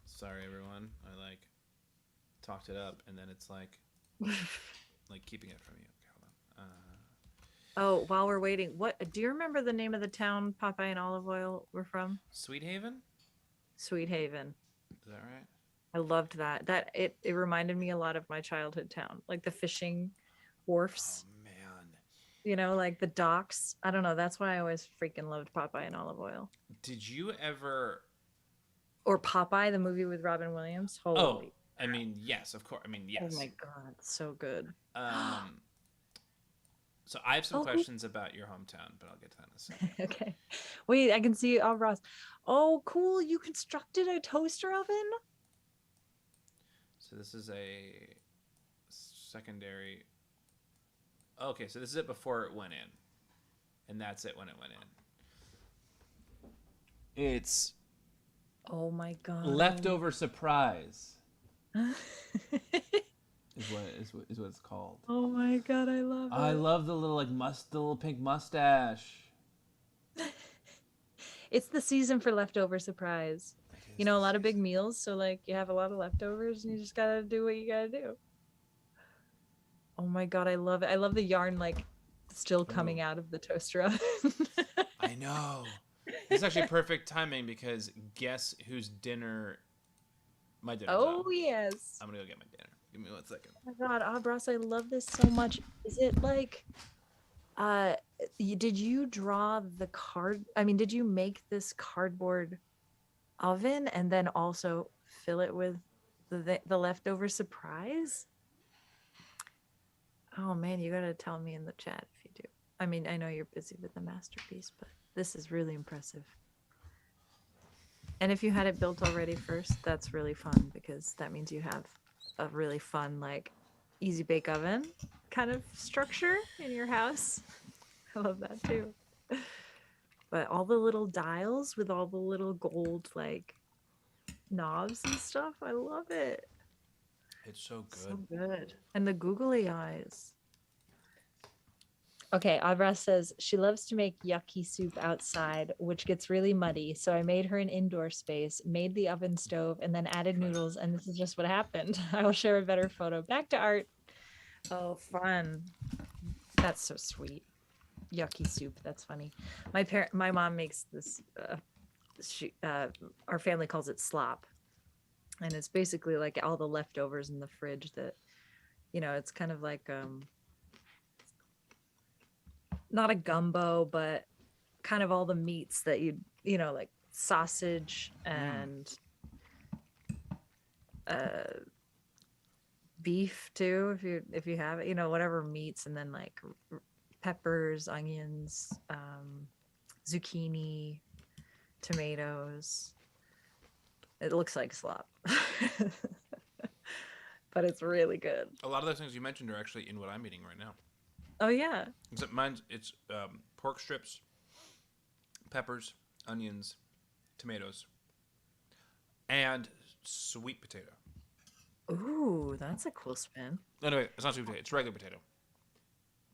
Sorry, everyone. I talked it up, and then it's like keeping it from you. Okay, hold on.
Oh, while we're waiting, what do you remember the name of the town Popeye and Olive Oil were from?
Sweet Haven.
Sweet Haven.
Is that right?
I loved that. It reminded me a lot of my childhood town, like the fishing wharfs.
Oh man.
Like the docks. I don't know. That's why I always freaking loved Popeye and Olive Oil.
Did you ever?
Or Popeye, the movie with Robin Williams. Holy.
Oh, I mean, yes, of course. I mean, yes.
Oh my god, so good.
So I have some questions about your hometown, but I'll get to that in a second.
Okay. Wait, I can see Ross. Oh, cool. You constructed a toaster oven?
So this is a secondary. Okay, so this is it before it went in. And that's it when it went in. It's
oh my god.
Leftover Surprise. is what it's called.
Oh my god, I love it.
I love the little the little pink mustache.
It's the season for leftover surprise. A lot of big meals, so you have a lot of leftovers and you just gotta do what you gotta do. Oh my god, I love it. I love the yarn still coming out of the toaster oven.
I know. It's actually perfect timing because guess whose dinner my dinner.
Oh yes.
I'm gonna go get my dinner. Give me 1 second.
Oh my god, Abras, I love this so much. Is it did you draw the card? I mean, did you make this cardboard oven and then also fill it with the leftover surprise? Oh man, you gotta tell me in the chat if you do. I mean, I know you're busy with the masterpiece, but this is really impressive. And if you had it built already first, that's really fun because that means you have a really fun easy bake oven kind of structure in your house. I love that too. but all the little dials with all the little gold like knobs and stuff, I love it.
It's so
So
good.
good. And the googly eyes. Okay, Avra says she loves to make yucky soup outside, which gets really muddy. So I made her an indoor space, made the oven stove, and then added noodles. And this is just what happened. I will share a better photo. Back to art. Oh, fun. That's so sweet. Yucky soup. That's funny. My mom makes this. Our family calls it slop, and it's basically like all the leftovers in the fridge that, it's kind of like not a gumbo, but kind of all the meats that like sausage and beef too, if you have it, whatever meats, and then like peppers, onions, zucchini, tomatoes. It looks like slop. But it's really good.
A lot of those things you mentioned are actually in what I'm eating right now.
Oh yeah.
Except it's pork strips, peppers, onions, tomatoes, and sweet potato.
Ooh, that's a cool spin.
No, wait, it's not sweet potato. It's regular potato.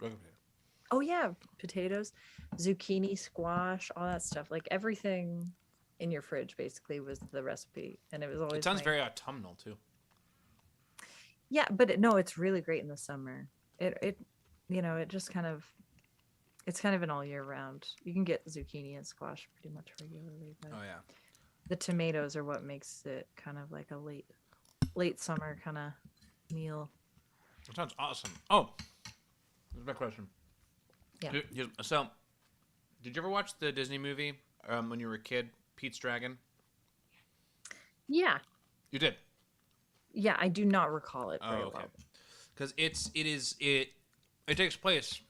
Regular potato.
Oh yeah, potatoes, zucchini, squash, all that stuff. Like everything in your fridge basically was the recipe, and it was always.
It sounds very autumnal too.
Yeah, but no, it's really great in the summer. It just kind of, it's kind of an all year round. You can get zucchini and squash pretty much regularly, but
Oh yeah.
the tomatoes are what makes it kind of like a late summer kind of meal.
That sounds awesome. Oh, here's my question.
Yeah.
So, did you ever watch the Disney movie when you were a kid, Pete's Dragon?
Yeah.
You did.
Yeah, I do not recall it very well.
Because it takes place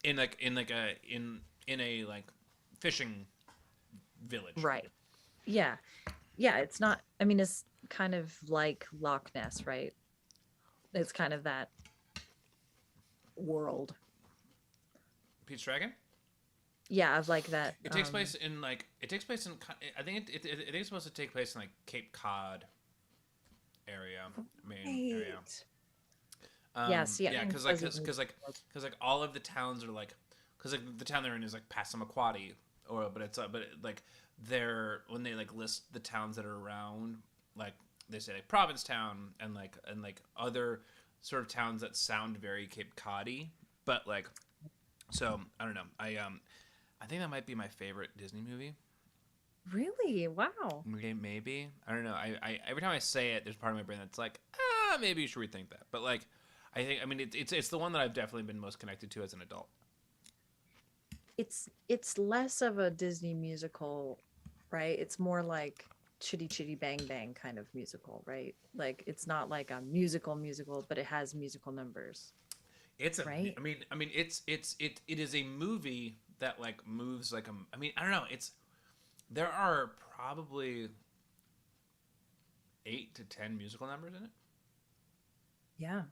in a fishing village.
Right. Yeah. Yeah, it's not, I mean, it's kind of like Loch Ness, right? It's kind of that world.
Pete's Dragon?
Yeah, of like that.
It takes place in I think it's supposed to take place in like Cape Cod area, Maine area.
Yes, yeah.
Yeah, because all of the towns are like, because like the town they're in is like Passamaquoddy, they're when they like list the towns that are around, like they say like Provincetown and other sort of towns that sound very Cape Coddy, but like, so I don't know. I think that might be my favorite Disney movie.
Really? Wow.
Maybe. I don't know. I every time I say it, there's part of my brain that's like, maybe you should rethink that. But like, I mean, it's the one that I've definitely been most connected to as an adult.
It's less of a Disney musical, right? It's more like Chitty Chitty Bang Bang kind of musical, right? Like it's not like a musical, but it has musical numbers.
It's a
right?
I mean it is a movie that like moves like I mean, I don't know, there are probably 8 to 10 musical numbers in it.
Yeah.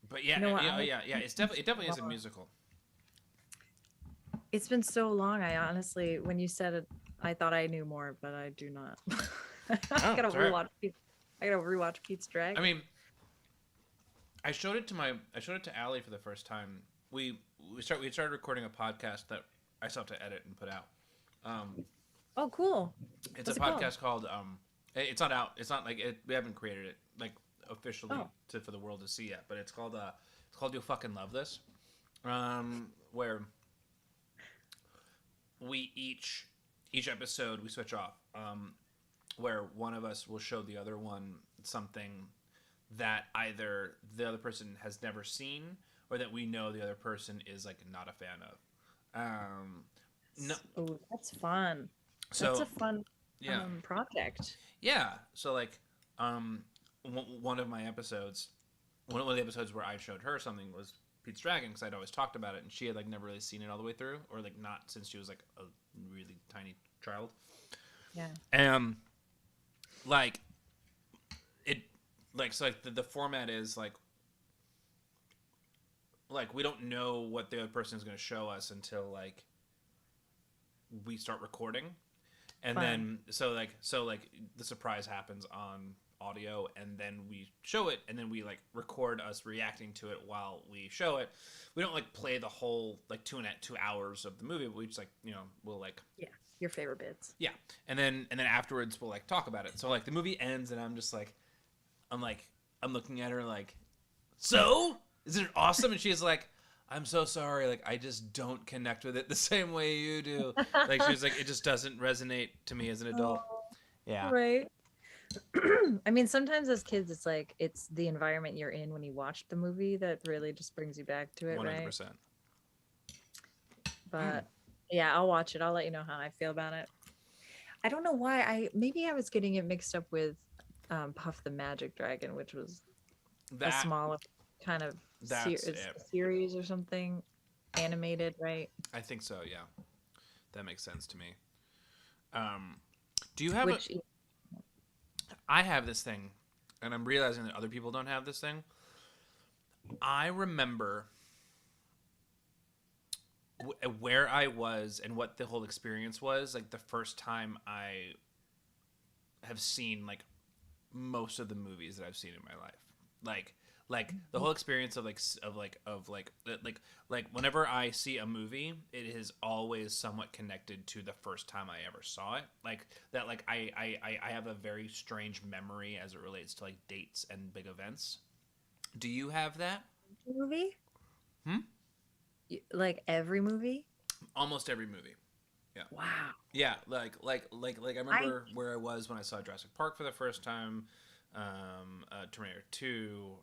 But yeah, it definitely is a musical.
It's been so long. I honestly, when you said it, I thought I knew more, but I do not. I gotta rewatch Pete's Dragon.
I mean, I showed it to Allie for the first time. We started recording a podcast that I still have to edit and put out.
Oh, cool.
It's a podcast called it's not out. It's not like we haven't created it like officially for the world to see yet, but it's called You'll Fucking Love This. Where we each episode we switch off. Where one of us will show the other one something that either the other person has never seen or that we know the other person is like not a fan of. No.
Oh, that's fun.
So,
that's a fun project.
Yeah. So like, one of my episodes, one of the episodes where I showed her something was Pete's Dragon because I'd always talked about it and she had like never really seen it all the way through, or like not since she was like a really tiny child.
Yeah.
Like it, like so like the format is like like we don't know what the other person is going to show us until like we start recording, and
Fun.
then so the surprise happens on audio, and then we show it, and then we like record us reacting to it while we show it. We don't like play the whole like 2 hours of the movie, but we just like we'll like
Yeah, your favorite bits.
yeah, and then afterwards we'll like talk about it. So like the movie ends, and I'm looking at her like, so isn't it awesome? And she's like, I'm so sorry, like I just don't connect with it the same way you do. Like she was like, it just doesn't resonate to me as an adult. Yeah.
Right. I mean, sometimes as kids, it's like it's the environment you're in when you watch the movie that really just brings you back to it, right?
100%.
But yeah, I'll watch it. I'll let you know how I feel about it. I don't know why. Maybe I was getting it mixed up with Puff the Magic Dragon, which was a smaller kind of series or something, animated, right?
I think so. Yeah, that makes sense to me. Do you have I have this thing, and I'm realizing that other people don't have this thing. I remember where I was and what the whole experience was like the first time I have seen like most of the movies that I've seen in my life. Like the whole experience of whenever I see a movie, it is always somewhat connected to the first time I ever saw it. Like that, like I have a very strange memory as it relates to like dates and big events. Do you have that?
Movie? Like every movie?
Almost every movie. Yeah.
Wow.
Yeah, like I remember where I was when I saw Jurassic Park for the first time. Terminator 2,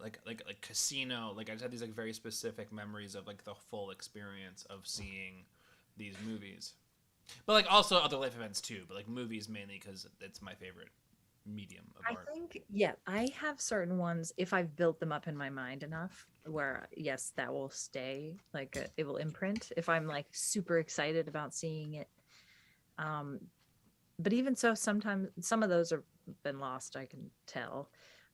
like Casino. Like I just had these like very specific memories of like the full experience of seeing these movies, but like also other life events too. But like movies mainly because it's my favorite medium of art.
I think I have certain ones if I've built them up in my mind enough where yes, that will stay. Like it will imprint if I'm like super excited about seeing it. But even so, sometimes some of those are been lost, I can tell.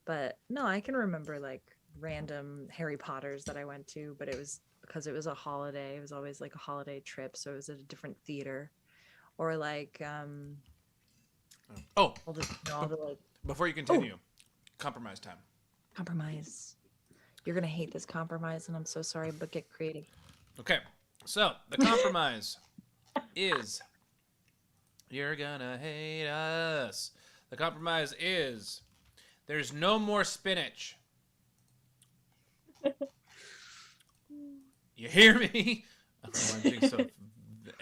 But no, I can remember like random Harry Potters that I went to, but it was because it was a holiday. It was always like a holiday trip, so it was at a different theater. Or like
Oh,
all the like
before you continue, compromise time.
compromise. You're gonna hate this compromise, and I'm so sorry, but get creative.
Okay, so the compromise is you're gonna hate us. The compromise is there's no more spinach. You hear me? I'm being so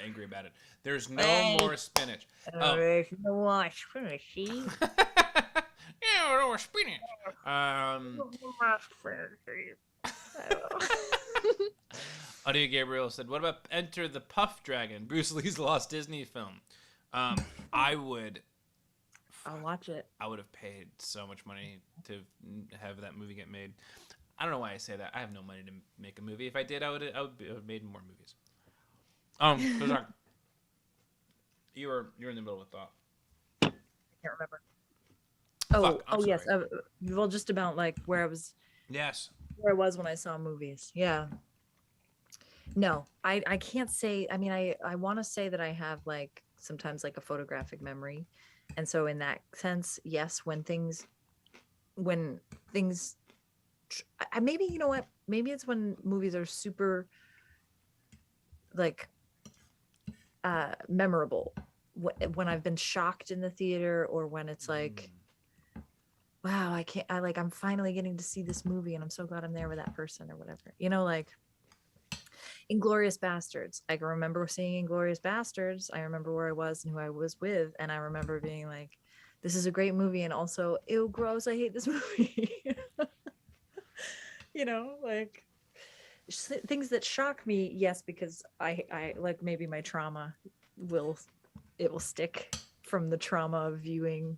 angry about it. There's no more spinach.
There's no more spinach. See?
Yeah, no more spinach. Audio Gabriel said, "What about Enter the Puff Dragon, Bruce Lee's lost Disney film?" I would.
I'll watch it.
I would have paid so much money to have that movie get made. I don't know why I say that. I have no money to make a movie. If I did, I would have made more movies. So Zach, you're in the middle of a thought.
I can't remember. Yes. Well, just about like where I was.
Yes.
Where I was when I saw movies. Yeah. No, I can't say. I mean, I want to say that I have like sometimes like a photographic memory, and so in that sense, yes. When things, maybe you know what? Maybe it's when movies are super like memorable. When I've been shocked in the theater, or when it's like, wow, I'm finally getting to see this movie, and I'm so glad I'm there with that person or whatever. You know, like Inglourious Bastards. I can remember seeing Inglourious Bastards. I remember where I was and who I was with, and I remember being like, this is a great movie, and also, ew, gross, I hate this movie. You know, like things that shock me, yes, because I like maybe my trauma will stick from the trauma of viewing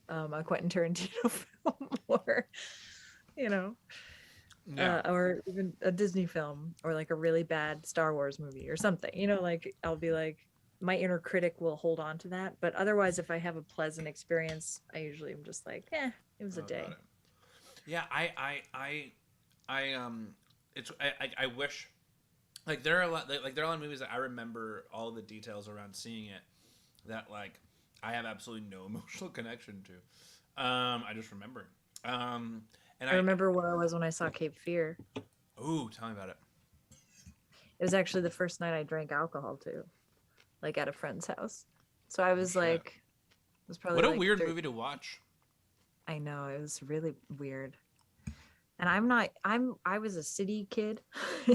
a Quentin Tarantino film, or you know, or even a Disney film, or like a really bad Star Wars movie or something. You know, like I'll be like, my inner critic will hold on to that. But otherwise, if I have a pleasant experience, I usually am just like, it was a day.
Yeah, I it's I wish like there are a lot like there are a lot of movies that I remember all the details around seeing it that like I have absolutely no emotional connection to. I just remember. And
I remember where I was when I saw Cape Fear.
ooh, tell me about it.
It was actually the first night I drank alcohol too, like at a friend's house. So I
Oh
was
shit!
like, it was probably
What a
like
weird movie to watch.
I know, it was really weird. And I was a city kid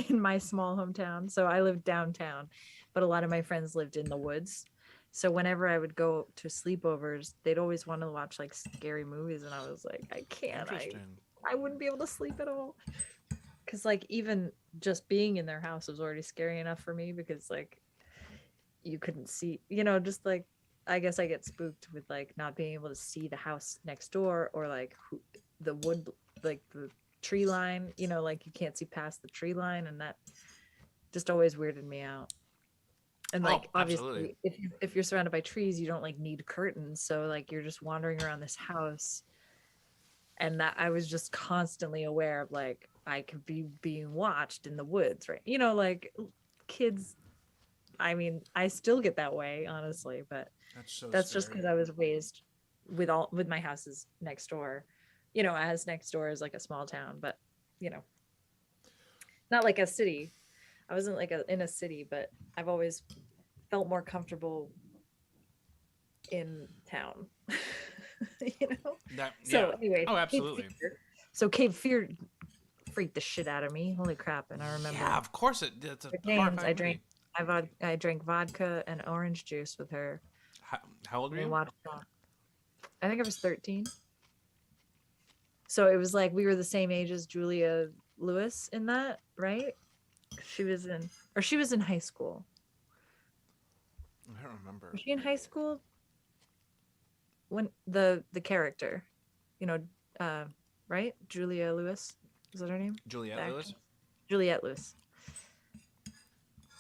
in my small hometown. So I lived downtown, but a lot of my friends lived in the woods. So whenever I would go to sleepovers, they'd always want to watch like scary movies and I was like, I can't.
Interesting.
I wouldn't be able to sleep at all. Cuz like even just being in their house was already scary enough for me because like you couldn't see, just like I guess I get spooked with like not being able to see the house next door or like the wood, like the tree line, like you can't see past the tree line, and that just always weirded me out. And
Oh,
like
absolutely.
obviously, if you're surrounded by trees, you don't like need curtains, so like you're just wandering around this house, and that I was just constantly aware of like I could be being watched in the woods, right? Like kids. I mean, I still get that way, honestly, but
That's so
that's just
scary.
because I was raised with my houses next door, as next door is like a small town, but you know, not like a city. I wasn't like in a city, but I've always felt more comfortable in town. you know.
That
So
yeah.
anyway,
Oh, absolutely.
Cape Fear freaked the shit out of me. Holy crap! And I
Yeah,
remember
of course it. It's a
the games.
horrifying movie.
I drank vodka and orange juice with her.
How old were
We
you?
watched that. I think I was 13. So it was like we were the same age as Julia Lewis in that, right? She was in high school.
I don't remember.
Was she in high school when the character, you know, uh, right? Julia Lewis, is that her name? The
Juliette Lewis.
actress? Juliette Lewis.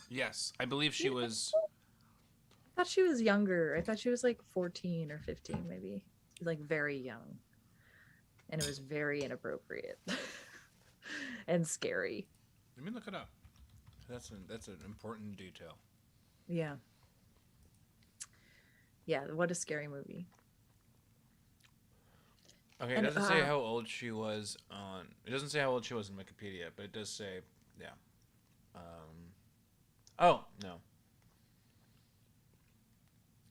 Yes, I believe she
Yeah,
was.
I thought she was younger. I thought she was like 14 or 15, maybe, like very young, and it was very inappropriate and scary.
Let me look it up. That's an important detail.
Yeah, yeah. What a scary movie.
Okay, it
And
doesn't say how old she was on. It doesn't say how old she was in Wikipedia, but it does say, yeah. Oh no.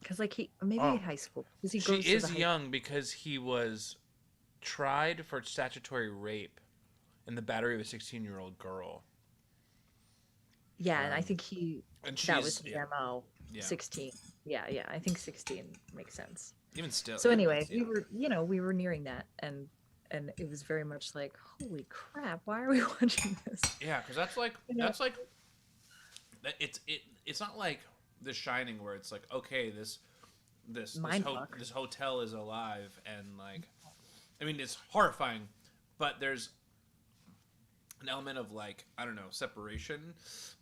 because like he maybe
Oh,
high school because he
she
goes to the
is
high.
young because he was tried for statutory rape in the battery of a 16-year-old girl.
Yeah, and I
Um,
think
and
that was
she's
his
yeah,
MO.
yeah.
16. Yeah, yeah. I think 16 makes sense.
Even still,
So
yeah,
anyway,
that's yeah.
we were nearing that, and it was very much like, holy crap, why are we watching this?
Yeah, because
You know,
that's like it's not like The Shining where it's like okay
mind fuck.
this hotel is alive and like I mean it's horrifying, but there's an element of like I don't know separation,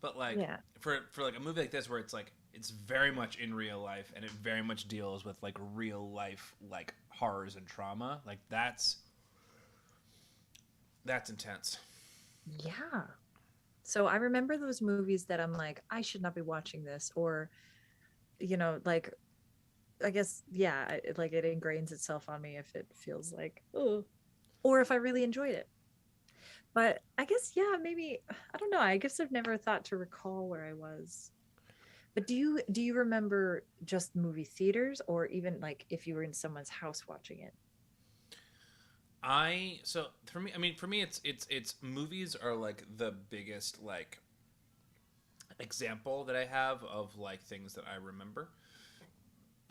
but like
Yeah.
for like a movie like this where it's like it's very much in real life and it very much deals with like real life like horrors and trauma like that's intense.
Yeah. So I remember those movies that I'm like, I should not be watching this, or like I guess yeah, like it ingrains itself on me if it feels like oh, or if I really enjoyed it. But I guess yeah, maybe I don't know. I guess I've never thought to recall where I was. But do you remember just movie theaters or even like if you were in someone's house watching it?
I so for me I mean for me it's movies are like the biggest like example that I have of like things that I remember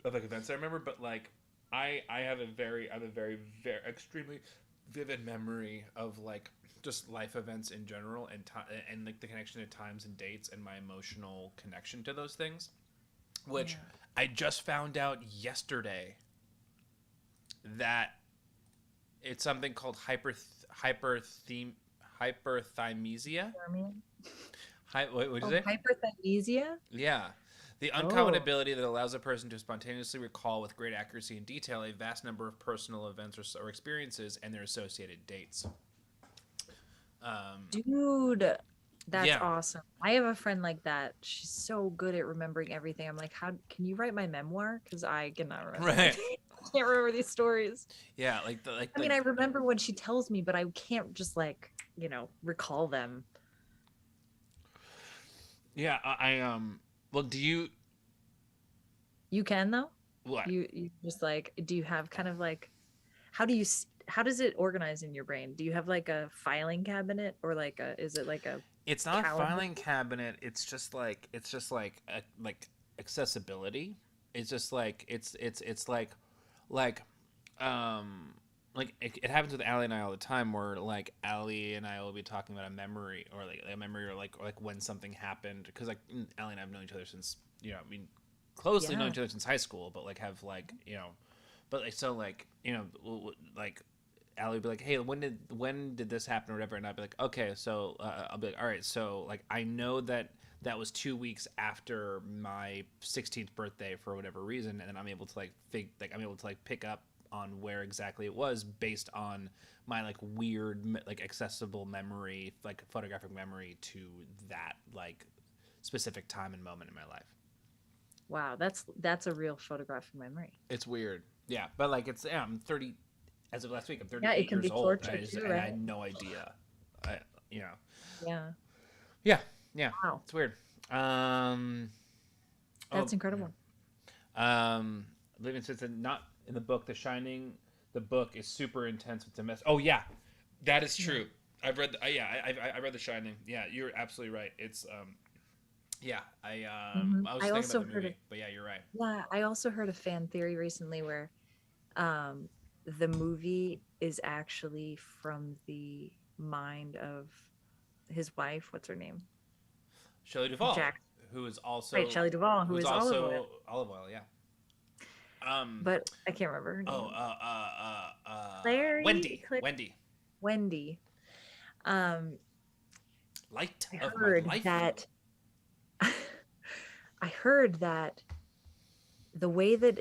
of like events I remember, but like I have a very extremely vivid memory of like just life events in general and and like the connection to times and dates and my emotional connection to those things, which
Yeah.
I just found out yesterday that it's something called hyperthymesia.
Dormian?
What did you
Oh,
say?
hyperthymesia?
Yeah. The uncommon
Oh,
ability that allows a person to spontaneously recall with great accuracy and detail a vast number of personal events or experiences and their associated dates.
Dude, that's
Yeah.
awesome. I have a friend like that. She's so good at remembering everything. I'm like, how can you write my memoir? Because I cannot remember
Right.
anything. I can't remember these stories.
Yeah, like the like
I
the
mean, I remember when she tells me, but I can't just like, recall them.
yeah, well, do you
You can though?
what?
You just like, do you have kind of like, how does it organize in your brain? Do you have like a filing cabinet or like is it like a
It's not a
calendar?
filing cabinet. It's just like accessibility. It's just like it's like um it happens with Allie and I all the time where like Allie and I will be talking about a memory or like a memory or like when something happened because like Allie and I have known each other since I mean closely known
Yeah.
each other since high school but like have like but like so like like Allie would be like, "Hey, when did this happen or whatever?" And I'd be like, "Okay, so I'll be like, all right, so like I know that that was 2 weeks after my 16th birthday for whatever reason, and then I'm able to I'm able to like pick up on where exactly it was based on my like weird like accessible memory, like photographic memory to that like specific time and moment in my life."
Wow, that's a real photographic memory.
It's weird, yeah, but like I'm 30 as of last week. I'm
Yeah, it
38
can
years
be
old,
torture too,
and I
right?
had no idea. I, you know,
Yeah.
yeah, yeah,
Wow.
it's weird. Um, oh,
That's incredible.
Living says that not in the book. The Shining, the book is super intense with domestic. Oh yeah, that is
Yeah.
true. I've read. Yeah, I read The Shining. Yeah, you're absolutely right. It's yeah. I was
I
thinking about
also
the
heard of
movie, but yeah, you're right.
yeah, I also heard a fan theory recently where um the movie is actually from the mind of his wife. What's her name?
Shelley Duvall,
Jack.
who is
Right,
also
Shelley Duvall, who is Olive Oil.
Olive Oil. Yeah. Um.
But I can't remember her
Oh.
name. Clary,
Wendy. Wendy.
Wendy. Um,
Light
I
of my
heard
life.
that I heard that the way that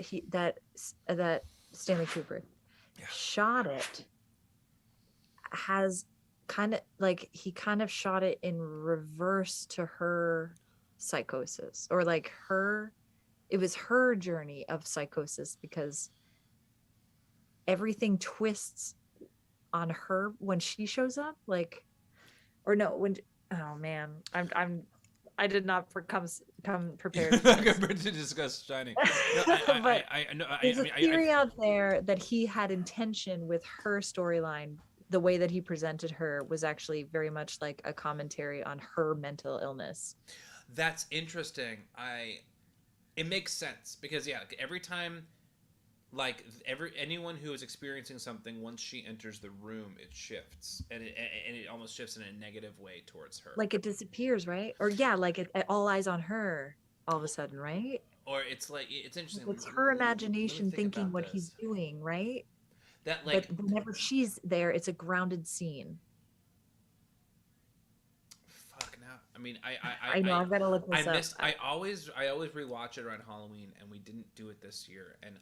that Stanley Kubrick
Yeah.
shot it has kind of like he kind of shot it in reverse to her psychosis or like her it was her journey of psychosis because everything twists on her when she shows up like or no when oh man I did not come prepared for this.
to discuss Shining. No,
But
I know.
there's a theory out there that he had intention with her storyline. The way that he presented her was actually very much like a commentary on her mental illness.
That's interesting. It makes sense because yeah, every time like anyone who is experiencing something once she enters the room, it shifts and it almost shifts in a negative way towards her.
Like it disappears, right? Or yeah, like all eyes on her all of a sudden, right?
Or it's like it's interesting.
Like it's her
Let me
imagination
think
thinking
about
what he's
this.
doing, right?
That
But
like
whenever she's there, it's a grounded scene.
fuck now. I mean,
I know I've got to look
I
this up.
missed. I always rewatch it around Halloween, and we didn't do it this year. And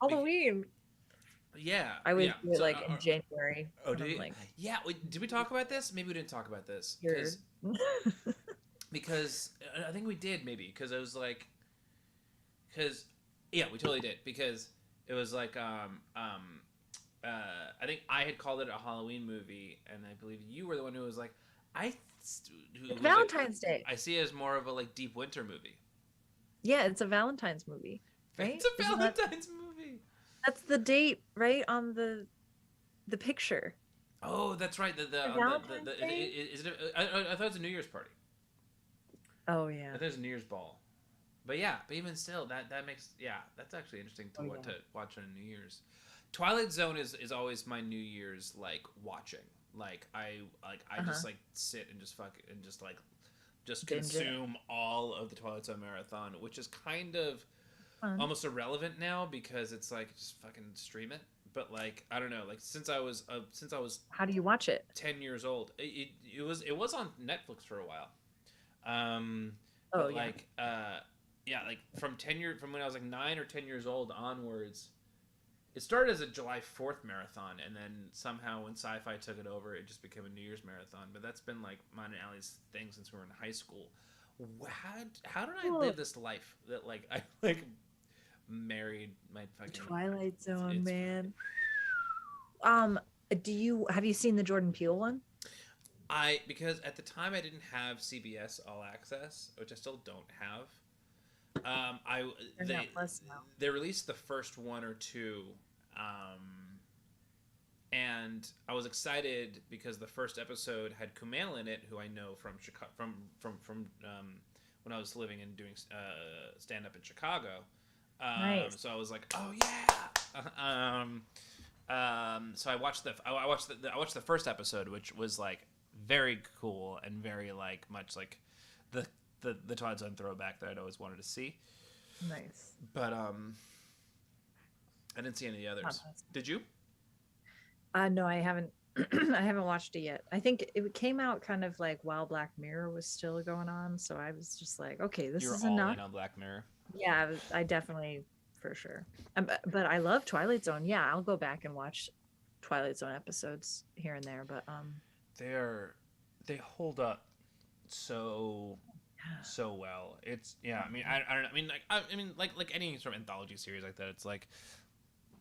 Halloween.
yeah,
I would
yeah.
do it
So,
like in January.
oh,
And
did
I'm
you?
like,
Yeah. Did we talk about this? Maybe we didn't talk about this
here.
because I think we did maybe because it was like because yeah we totally did because it was like I think I had called it a Halloween movie, and I believe you were the one who was like I. Who
It's
was like,
Valentine's Day.
I see it as more of a like deep winter movie.
Yeah, it's a Valentine's movie, right?
It's a Valentine's movie.
That's the date, right? On the picture.
Oh, that's right.
Valentine's Day?
Is it? I thought it was a New Year's party.
Oh
I
yeah.
thought it was a New Year's ball. But yeah, but even still, that makes that's actually interesting to
Oh, yeah.
to watch on a New Year's. Twilight Zone is always my New Year's like watching. Like I just like sit and just just
Binge it.
consume all of the Twilight Zone marathon, which is kind of
Fun.
almost irrelevant now because it's like just fucking stream it. But like I don't know, like since I was
How do you watch it?
10 years old, it was on Netflix for a while.
Oh
But
yeah.
like yeah, like from when I was like 9 or 10 years old onwards, it started as a July 4th marathon, and then somehow when Sci-Fi took it over, it just became a New Year's marathon. But that's been like mine and Allie's thing since we were in high school. How did I live this life that like I like married my fucking
Twilight Zone,
it's
man. Have you seen the Jordan Peele one?
Because at the time I didn't have CBS All Access, which I still don't have. They released the first one or two, and I was excited because the first episode had Kumail in it, who I know from Chicago, from when I was living and doing stand up in Chicago.
Nice.
So I was like, oh yeah. So I watched the first episode, which was like very cool and very like much like the Twilight Zone throwback that I'd always wanted to see.
Nice.
But I didn't see any of the others. Did you?
No, I haven't. I haven't watched it yet. I think it came out kind of like while Black Mirror was still going on, so I was just like, okay, this is enough.
You're all in on Black Mirror.
Yeah, I definitely, for sure. But I love Twilight Zone. Yeah, I'll go back and watch Twilight Zone episodes here and there. But
they hold up so well. It's I mean I mean like any sort of anthology series like that. It's like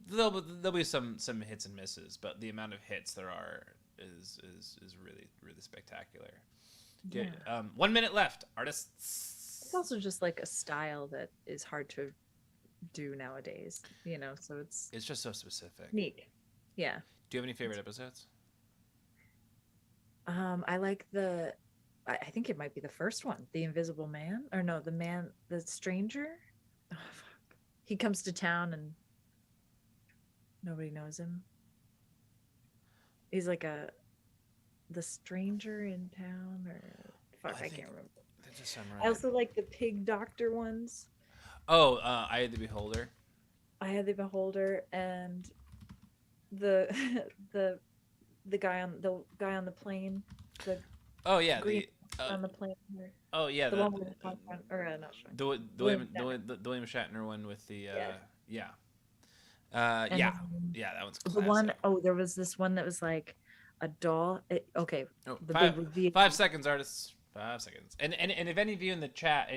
there'll be some hits and misses, but the amount of hits there are is really really spectacular. Yeah. 1 minute left. Artists.
It's also just like a style that is hard to do nowadays, so it's
just so specific.
Neat. Yeah.
Do you have any favorite episodes?
I like I think it might be the first one, the Invisible Man, or no, the stranger. Oh, fuck. He comes to town and nobody knows him. He's like the stranger in town, or fuck, I can't remember.
That just sound right.
I also like the pig doctor ones.
Oh, Eye of the Beholder.
Eye of the Beholder, and the guy on the plane.
Oh yeah,
on the plane.
Oh yeah,
the one with not sure.
The William Shatner one with the yeah. That one's classic.
The one, there was this one that was like a doll. Okay.
Oh, 5 seconds, artists. 5 seconds. And if any of you in the chat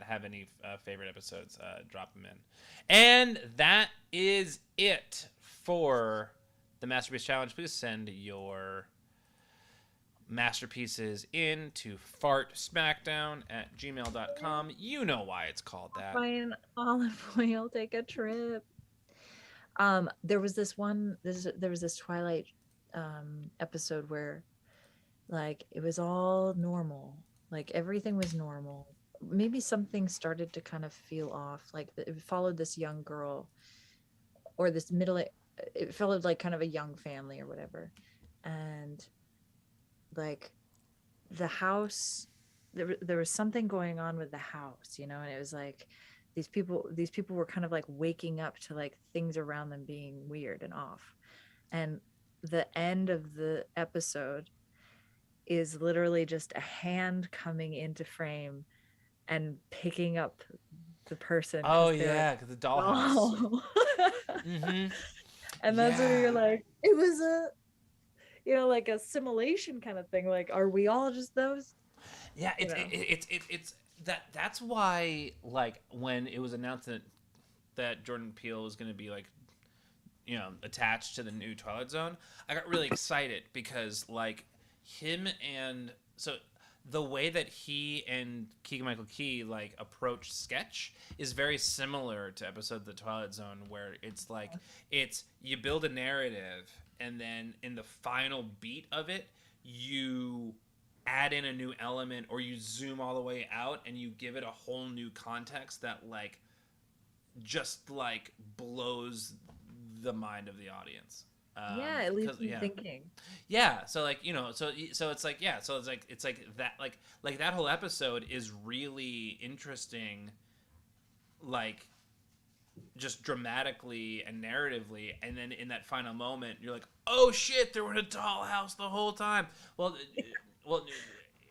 have any favorite episodes, drop them in. And that is it for the Masterpiece Challenge. Please send your masterpieces in to fartsmackdown@gmail.com. You know why it's called that.
Fine, olive oil, take a trip. There was this Twilight episode where like it was all normal, like everything was normal. Maybe something started to kind of feel off, like it followed this young girl or it followed like kind of a young family or whatever, and like the house, there was something going on with the house, and it was like these people were kind of like waking up to like things around them being weird and off. And the end of the episode is literally just a hand coming into frame and picking up the person.
Oh yeah, because the dollhouse.
Mm-hmm. And that's where you're like, it was like a simulation kind of thing. Like, are we all just those?
Yeah, it's that's why, like, when it was announced that Jordan Peele was going to be like, attached to the new Twilight Zone, I got really excited because like him and the way that he and Keegan-Michael Key like approach sketch is very similar to episodes of the Twilight Zone, where it's like you build a narrative and then in the final beat of it you add in a new element, or you zoom all the way out and you give it a whole new context that like just like blows the mind of the audience.
It leaves me thinking.
Yeah, so like so it's like it's like that like that whole episode is really interesting, like just dramatically and narratively, and then in that final moment you're like, oh shit, they were in a dollhouse the whole time. Well,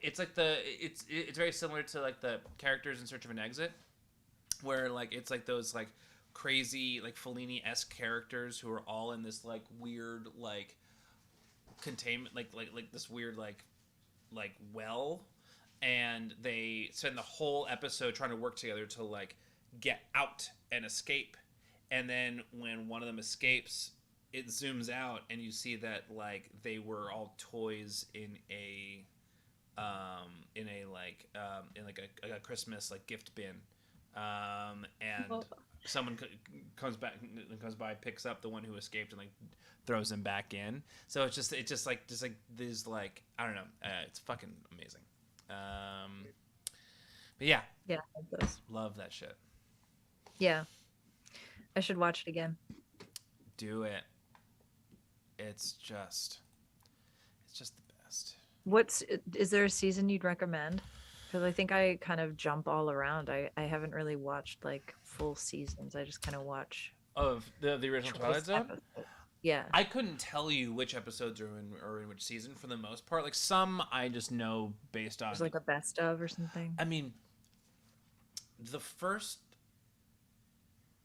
it's like it's very similar to like the Characters in Search of an Exit, where like it's like those like crazy like Fellini-esque characters who are all in this like weird like containment like this weird like well, and they spend the whole episode trying to work together to like get out and escape. And then when one of them escapes, it zooms out and you see that like they were all toys in a a Christmas like gift bin, and someone comes by, picks up the one who escaped and like throws him back in. So it's just like these like I don't know, it's fucking amazing. But yeah,
Yeah, I love those.
love that shit.
Yeah, I should watch it again.
Do it. It's just the best.
Is there a season you'd recommend? Because I think I kind of jump all around. I haven't really watched like full seasons. I just kind of watch
Of the original Twilight Zone?
episodes. Yeah.
I couldn't tell you which episodes are in which season for the most part. Like some I just know based on
There's like a best of or something.
I mean the first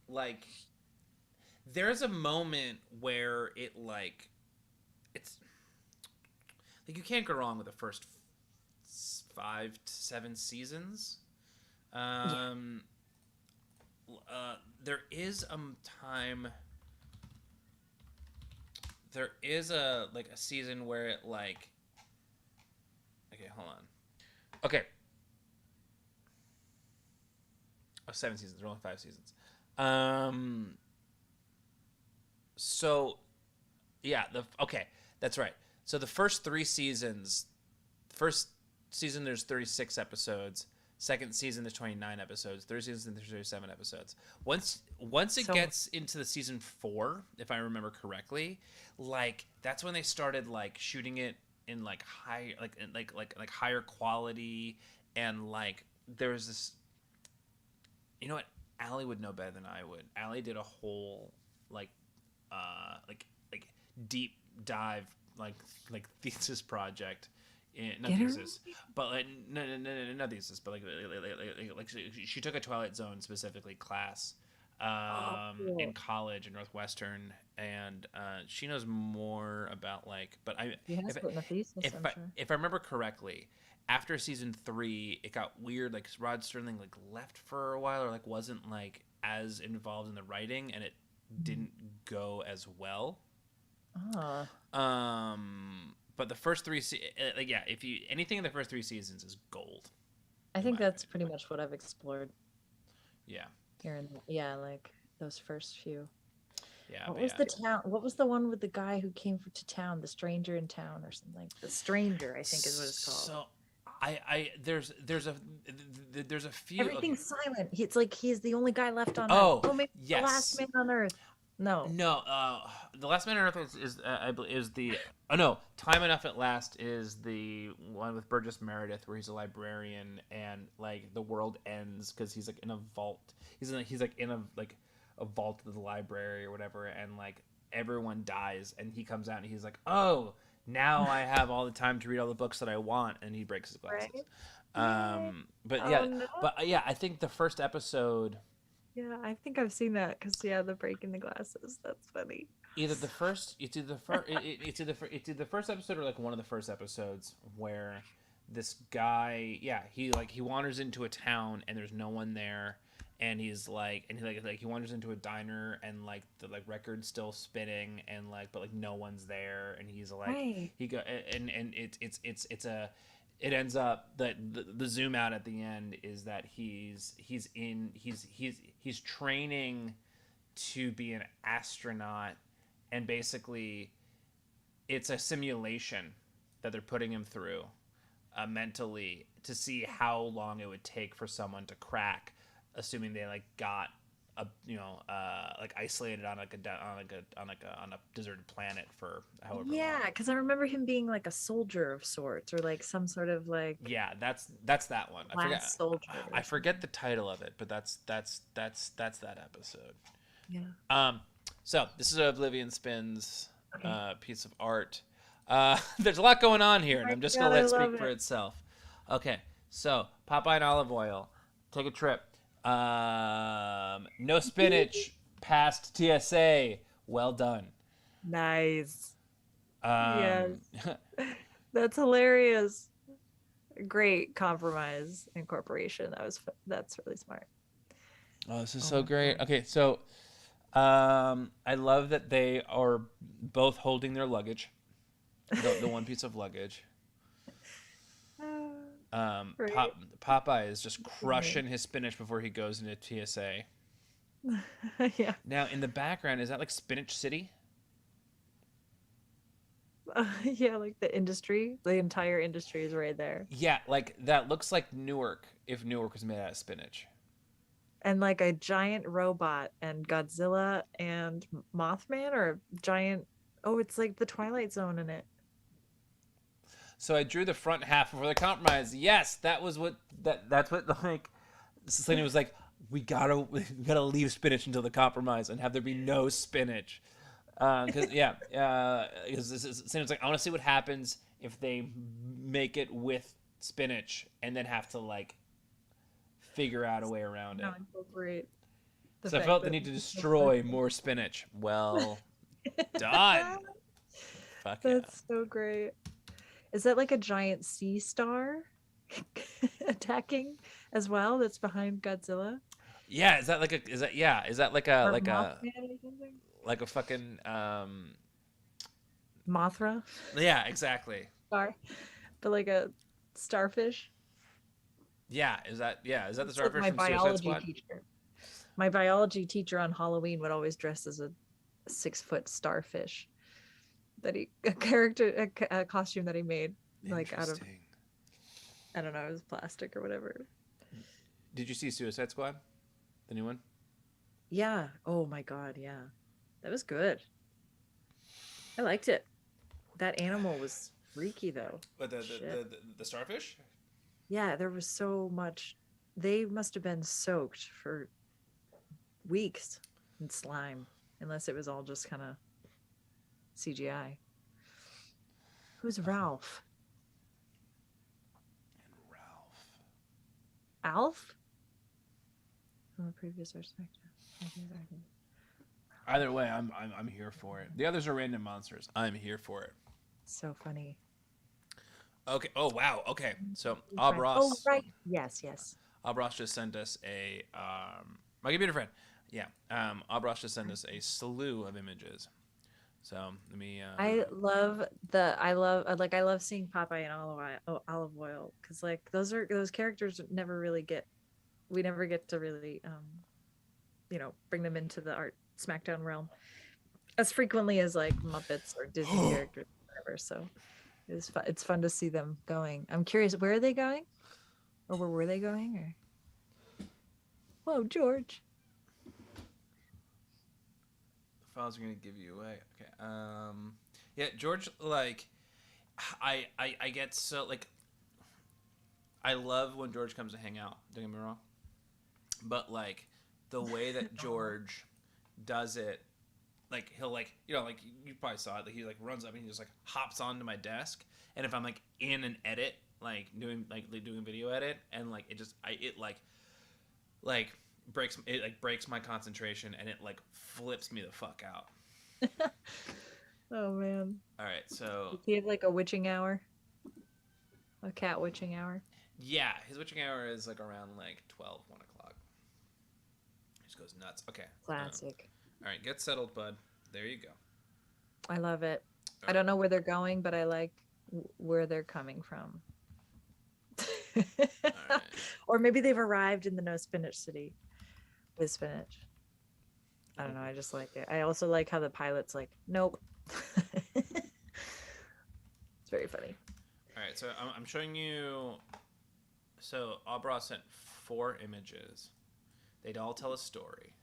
like there's a moment where it's like you can't go wrong with the first 5 to 7 seasons. There is a time. There is a season where it like. Okay, hold on. Okay. Oh, 7 seasons. There are only 5 seasons. So, yeah. Okay, that's right. So the first 3 seasons. First season there's 36 episodes. Second season there's 29 episodes. Third season there's 37 episodes. Once it gets into the season 4, if I remember correctly, like that's when they started like shooting it in like high like higher quality, and like there was this. You know what? Allie would know better than I would. Allie did a whole like deep dive like thesis project. Not thesis, but like no, not thesis, but like she took a Twilight Zone specifically class
Cool.
in college in Northwestern, and she knows more about like. But
She has written a thesis, I'm sure.
if I remember correctly, after season 3, it got weird. Like Rod Serling like left for a while, or like wasn't like as involved in the writing, and it didn't go as well. But the first 3 like yeah, if you anything in the first 3 seasons is gold.
I think that's pretty much what I've explored.
Yeah.
Here and like those first few.
Yeah.
What was the town? What was the one with the guy who came to town? The Stranger in Town or something. The Stranger, I think, is what it's called.
So, there's a few.
Everything's silent. It's like he's the only guy left on
Oh,
Earth. Oh, maybe
yes.
the last man on Earth. No.
The Last Man on Earth is I believe is the Time Enough at Last is the one with Burgess Meredith where he's a librarian and like the world ends because he's like in a vault. He's like in a vault of the library or whatever, and like everyone dies, and he comes out and he's like, oh, now I have all the time to read all the books that I want, and he breaks his glasses.
Right.
But yeah, I think the first episode.
Yeah, I think I've seen that because the breaking the glasses. That's funny.
It's the first episode or like one of the first episodes where this guy, he wanders into a town and there's no one there, and he wanders into a diner and like the like record's still spinning and like but like no one's there, and he's like
Right.
it ends up that the zoom out at the end is that he's training to be an astronaut, and basically it's a simulation that they're putting him through mentally to see how long it would take for someone to crack, assuming they like got like isolated on a deserted planet for however long.
Yeah, because I remember him being like a soldier of sorts, or like some sort of like
that's that one. I forget the title of it, but that's that episode.
Yeah.
So this is Oblivion Spin's piece of art. There's a lot going on here, and I'm just gonna let it speak for itself. Okay, so Popeye and olive oil, take a trip. No spinach, passed TSA. Well done.
Nice. Yes.
Um,
That's hilarious. Great compromise incorporation. That's really smart.
oh, this is
Oh
so
my
great.
god.
Okay, so I love that they are both holding their luggage, the one piece of luggage.
Right.
Popeye is just crushing his spinach before he goes into TSA.
Yeah.
Now, in the background, is that like Spinach City?
Yeah, like the entire industry is right there.
Yeah, like that looks like Newark if Newark was made out of spinach.
And like a giant robot and Godzilla and Mothman or a giant, oh, it's like the Twilight Zone in it.
So I drew the front half before the compromise. Yes, that was what that's what like Selena was like. We gotta leave spinach until the compromise and have there be no spinach. Because Selena was like, I want to see what happens if they make it with spinach and then have to like figure out a way around it.
Not incorporate the
So I
fact
felt the
that
need to destroy more spinach. Well done. Fuck yeah.
That's so great. Is that like a giant sea star attacking as well that's behind Godzilla?
Yeah, is that like a is that yeah, is that like a
Or
like a
Mothman or something?
like a fucking
Mothra
yeah, exactly.
star, but like a starfish.
Yeah, is that the
It's like
starfish
my
from Suicide
biology
Squad?
teacher. My biology teacher on Halloween would always dress as a 6-foot starfish that a costume that he made like out of,
Interesting.
I don't know, it was plastic or whatever.
Did you see Suicide Squad? The new one?
Yeah. Oh my god, yeah. That was good. I liked it. That animal was freaky though.
But
Shit.
the starfish?
Yeah, there was so much. They must have been soaked for weeks in slime, unless it was all just kind of CGI. Who's Ralph?
And Ralph.
Alf? From the previous or Smackdown.
Either way, I'm here for it. The others are random monsters. I'm here for it.
So funny.
Okay. Oh wow. Okay. So
Oh,
Abros.
right. Yes, yes.
Abros just sent us a my computer friend. Yeah. Abros just sent us a slew of images. So let me.
I love I love seeing Popeye and olive oil because like those characters never really get we never get to really bring them into the art Smackdown realm as frequently as like Muppets or Disney characters or whatever. So it's fun to see them going. I'm curious, where are they going? Or where were they going? Or whoa, George.
The files are gonna give you away. Okay. Yeah, George. Like, I get so like. I love when George comes to hang out. Don't get me wrong. But like, the way that George does it, like he'll like like you probably saw it. Like he like runs up and he just like hops onto my desk. And if I'm like in an edit, like doing a video edit, and like it breaks my concentration and it like flips me the fuck out.
Oh man.
All right, so
Does he have like a witching hour? A cat witching hour?
yeah, his witching hour is like around like 12, 1 o'clock. He just goes nuts. Okay.
Classic.
All right, get settled, bud. There you go.
I love it.
All
I don't know where they're going, but I like where they're coming from.
right.
Or maybe they've arrived in the no spinach city with spinach. I don't know. I just like it. I also like how the pilot's like, nope. It's very funny.
All right, so I'm showing you. So Abra sent 4 images. They'd all tell a story.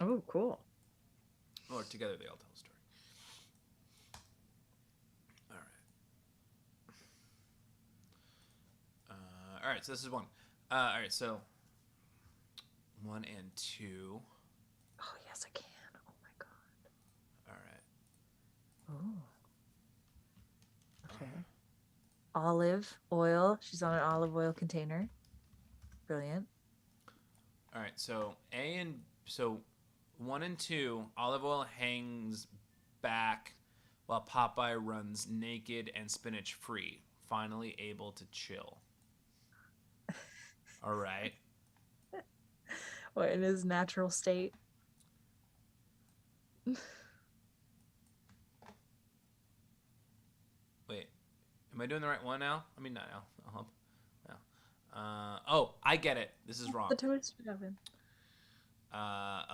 Oh, cool.
Or together they all tell a story. All right. All right, so this is 1. All right, so 1 and 2.
Oh, yes, I can. Oh, my God.
All right.
Oh. Okay. Olive oil. She's on an olive oil container. Brilliant.
All right, so 1 and 2, olive oil hangs back while Popeye runs naked and spinach free, finally able to chill. All right.
What, in his natural state?
Wait, am I doing the right one now? I mean, not now. I'll help. No. Oh, I get it. This is wrong.
The toaster oven.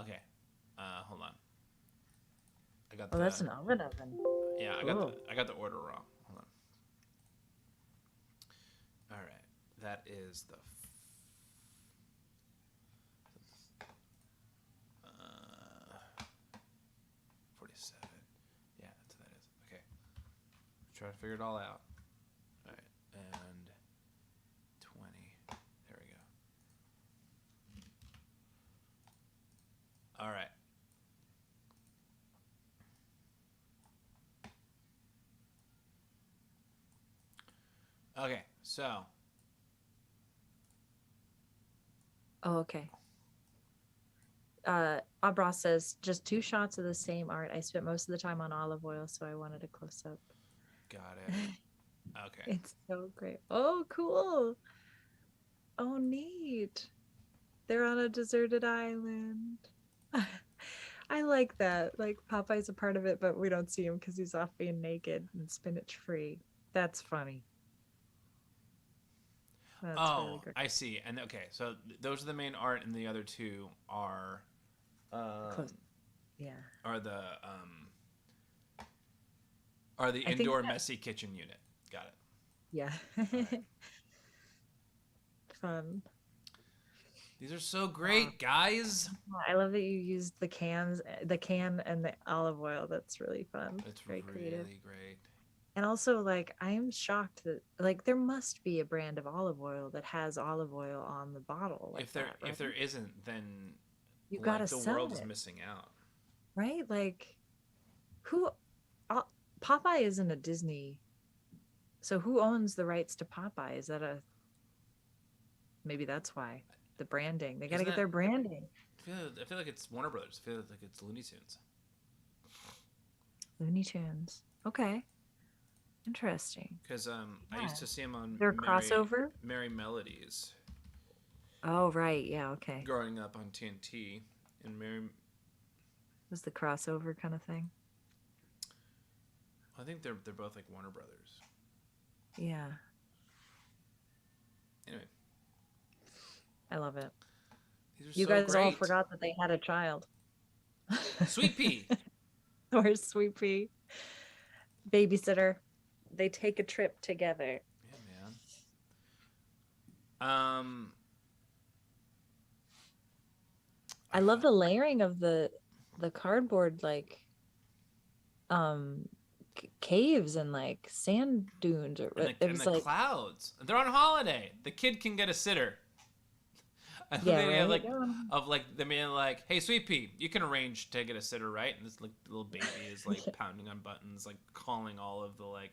Okay. Hold on. I got
Oh,
the
that's an oven.
yeah.
Cool.
I got the order wrong. Hold on. All right. That is the 47. Yeah, that's what that is. Okay. Try to figure it all out. All right, and 20. There we go. All right. Okay, so
Oh, okay. Abra says just 2 shots of the same art. I spent most of the time on olive oil, so I wanted a close up.
got it. Okay.
It's so great. Oh, cool. Oh, neat. They're on a deserted island. I like that. Like Popeye's a part of it, but we don't see him because he's off being naked and spinach free. That's funny. That's really
Oh,
great.
I see. And okay, so those are the main art, and the other two um,
Close. Yeah.
are the
I think
indoor
that,
messy kitchen unit. Got it.
yeah.
All right.
Fun.
These are so great, guys.
I love that you used the can and the olive oil. That's really fun.
It's
Very creative.
really great.
And also, like, I am shocked that, like, there must be a brand of olive oil that has olive oil on the bottle like that, right?
If there isn't, then
You
like
gotta
the
sell
world is
it,
missing out.
right? Like, who? Uh, Popeye isn't a Disney, so who owns the rights to Popeye? Is that a maybe that's why the branding? They gotta
Isn't
get
that?
their branding.
I feel like it's Warner Brothers. I feel like it's Looney Tunes.
Looney Tunes. Okay, interesting.
Because I
Yeah,
used to see him on
they're a crossover.
Merry Melodies
Oh, right. Yeah. Okay.
growing up on TNT, and Merry.
Was the crossover kind of thing?
I think they're both like Warner Brothers.
Yeah,
Anyway,
I love it.
these are
You
so
guys all
great.
forgot that they had a child.
Sweet Pea.
Where's Sweet Pea? Babysitter. They take a trip together.
Yeah, man.
I love the layering of the cardboard, like caves and like sand dunes, or it
and
was
the
like,
clouds. They're on holiday. The kid can get a sitter. I love the
yeah,
idea
right.
of like them being like, "Hey, Sweet Pea, you can arrange to get a sitter, right?" And this like little baby is like pounding on buttons, like calling all of the like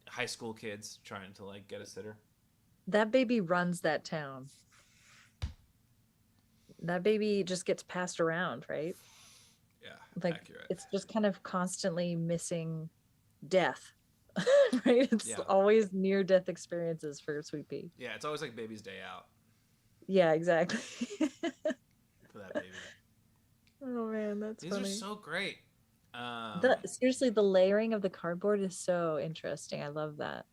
high school kids trying to like get a sitter.
That baby runs that town. That baby just gets passed around, right?
Yeah,
Like
accurate.
it's just kind of constantly missing death. Right? It's
Yeah,
always near death experiences for Sweet Pea.
yeah. It's always like baby's day out
Yeah, exactly.
for that baby.
Oh man, that's
These
funny.
are so great.
Seriously, the layering of the cardboard is so interesting. I love that.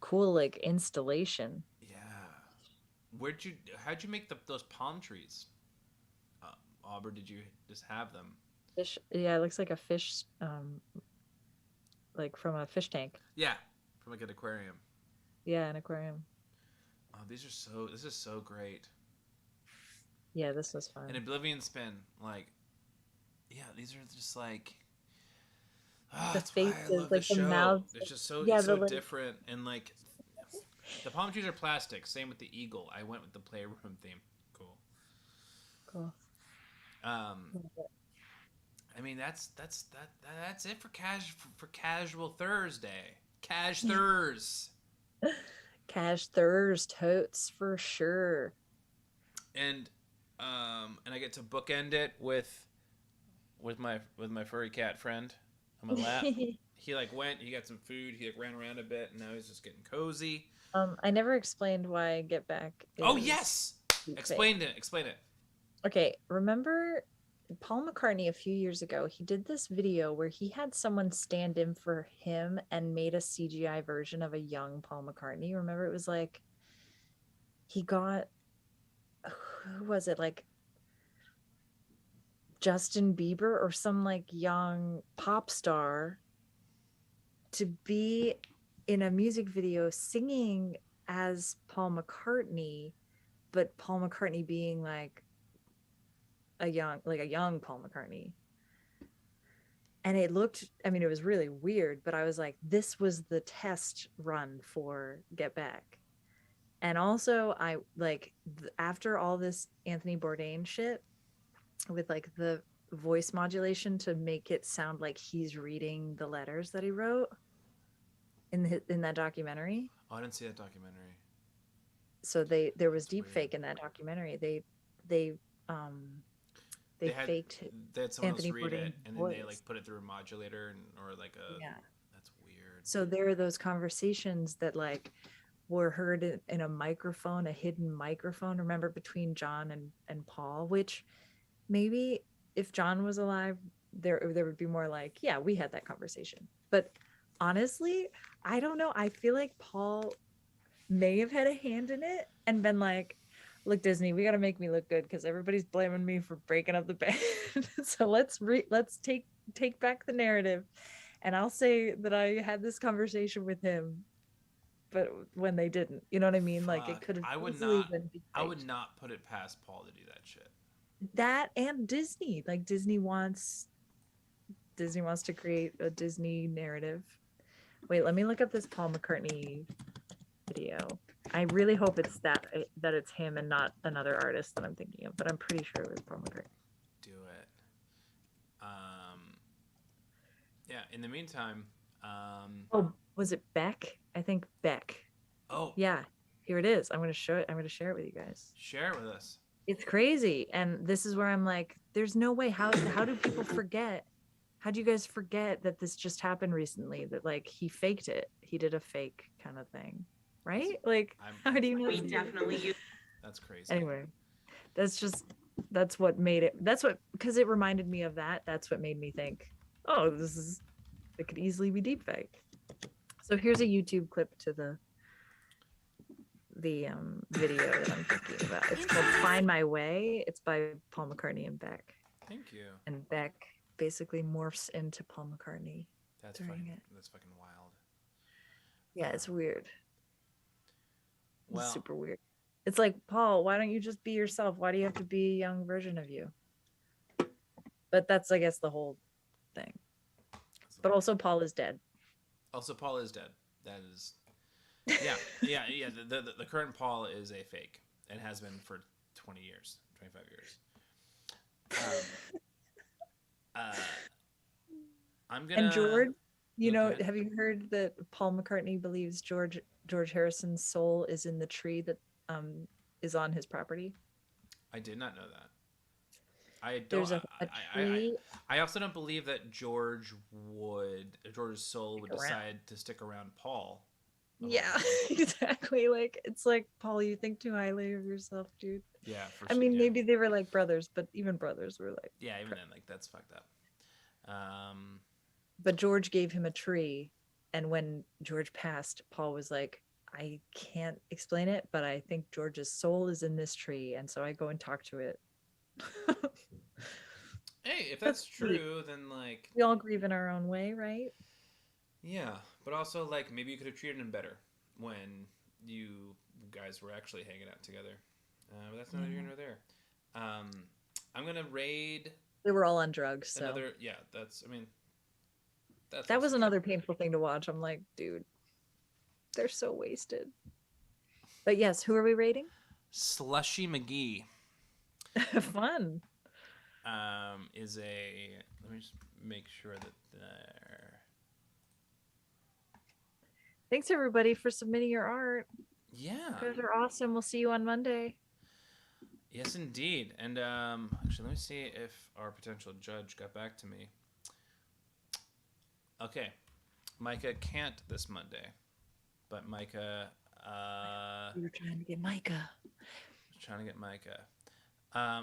Cool, like installation.
Yeah. How'd you make those palm trees? Aubrey, did you just have them?
Fish, yeah, it looks like a fish, like from a fish tank.
Yeah, from like an aquarium.
Yeah, an aquarium.
Oh, this is so great.
Yeah, this was
And
fun.
Oblivion Spin, like, yeah, these are just like,
The
that's why I
faces,
love the
like the
show.
mouths.
It's
Yeah, the
so
like.
different, and like, the palm trees are plastic. Same with the eagle. I went with the playroom theme. Cool.
Cool.
Um, I mean that's it for casual Thursday. Cash Thurs.
Cash Thurs totes for sure.
And And I get to bookend it with my furry cat friend on my lap. He like went, he got some food, he like ran around a bit, and now he's just getting cozy.
I never explained why Get Back
Oh
is
yes,
fake.
explain it.
Okay, remember Paul McCartney a few years ago? He did this video where he had someone stand in for him and made a CGI version of a young Paul McCartney. Remember, it was like he got, who was it, like Justin Bieber or some like young pop star to be in a music video singing as Paul McCartney, but Paul McCartney being like a young Paul McCartney. And it looked, I mean, it was really weird, but I was like, this was the test run for Get Back. And also, I like after all this Anthony Bourdain shit with like the voice modulation to make it sound like he's reading the letters that he wrote in that documentary.
Oh, I didn't see that documentary.
So there was
That's
deep
weird.
fake in that documentary. They um
They
they
had
faked
they had someone
Anthony
else read it,
Bourdain's
and then they
voice.
like put it through a modulator or like a.
Yeah.
That's weird.
So there are those conversations that like were heard in a microphone, a hidden microphone, remember, between John and Paul, which maybe if John was alive, there would be more like, yeah, we had that conversation. But honestly, I don't know. I feel like Paul may have had a hand in it and been like, look, Disney, we got to make me look good because everybody's blaming me for breaking up the band. So let's take back the narrative, and I'll say that I had this conversation with him, but when they didn't, you know what I mean? Like it
Fuck.
could have
I would
easily
not.
been
I would
faked.
not put it past Paul to do that shit.
That and Disney, like Disney wants to create a Disney narrative. Wait, let me look up this Paul McCartney video. I really hope it's that it's him and not another artist that I'm thinking of, but I'm pretty sure it was Paul McCartney.
Do it. Yeah. In the meantime.
Oh, was it Beck? I think Beck.
Oh,
Yeah, here it is. I'm gonna show it. I'm gonna share it with you guys.
share it with us.
It's crazy, and this is where I'm like, there's no way. How do people forget? How do you guys forget that this just happened recently? That like he faked it. He did a fake kind of thing, right? Like, how do you know?
We definitely use.
That's crazy.
Anyway, that's what made it. That's what, because it reminded me of that. That's what made me think, oh, it could easily be deepfake. So here's a YouTube clip to the video that I'm thinking about. It's called "Find My Way." It's by Paul McCartney and Beck.
Thank you.
And Beck basically morphs into Paul McCartney.
That's
during
fucking.
it.
That's fucking wild.
Yeah, it's weird.
Well,
It's super weird. It's like, Paul, why don't you just be yourself? Why do you have to be a young version of you? But that's, I guess, the whole thing. But also, Paul is dead.
also Paul is dead. That is. Yeah. The current Paul is a fake and has been for 20 years, 25 years. I'm gonna.
And George, you know,
Okay.
have you heard that Paul McCartney believes George Harrison's soul is in the tree that is on his property?
I did not know that. I don't.
There's a tree.
I also don't believe that George's soul would
Stick around.
decide to stick around Paul.
Yeah, exactly. Like, it's like, Paul, you think too highly of yourself, dude.
Yeah.
I mean,
yeah.
maybe they were like brothers, but even brothers were like.
Yeah, even then, like that's fucked up.
But George gave him a tree, and when George passed, Paul was like, I can't explain it, but I think George's soul is in this tree, and so I go and talk to it.
Hey, if that's
That's sweet.
true, then like,
We all grieve in our own way, right?
yeah. But also, like, maybe you could have treated him better when you guys were actually hanging out together. But that's neither here nor there. I'm gonna raid
They were all on drugs, so
another. Yeah, that's. I mean, that's.
that was
also
another painful thing to watch. I'm like, dude, they're so wasted. But yes, who are we rating?
Slushy McGee.
Fun.
Is a. Let me just make sure that there.
Thanks everybody for submitting your art.
Yeah.
You guys are awesome. We'll see you on Monday.
Yes, indeed. And actually, let me see if our potential judge got back to me. Okay, Micah can't this Monday, but Micah
We were trying to get Micah.
was trying to get Micah.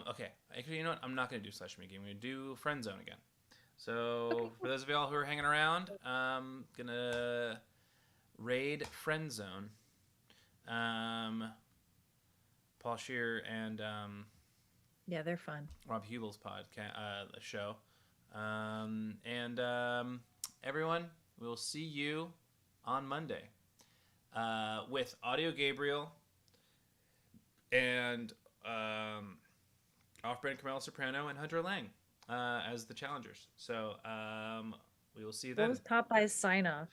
Okay, actually, you know what? I'm not gonna do Slash Me Game. I'm gonna do Friend Zone again. So for those of y'all who are hanging around, gonna raid Friend Zone. Paul Shear and
Yeah, they're fun.
Rob Hubel's podcast show. And everyone, we'll see you on Monday with Audio Gabriel and off-brand Carmelo Soprano and Hunter Lang as the challengers. So we will see you
What
then.
was Popeye's sign off?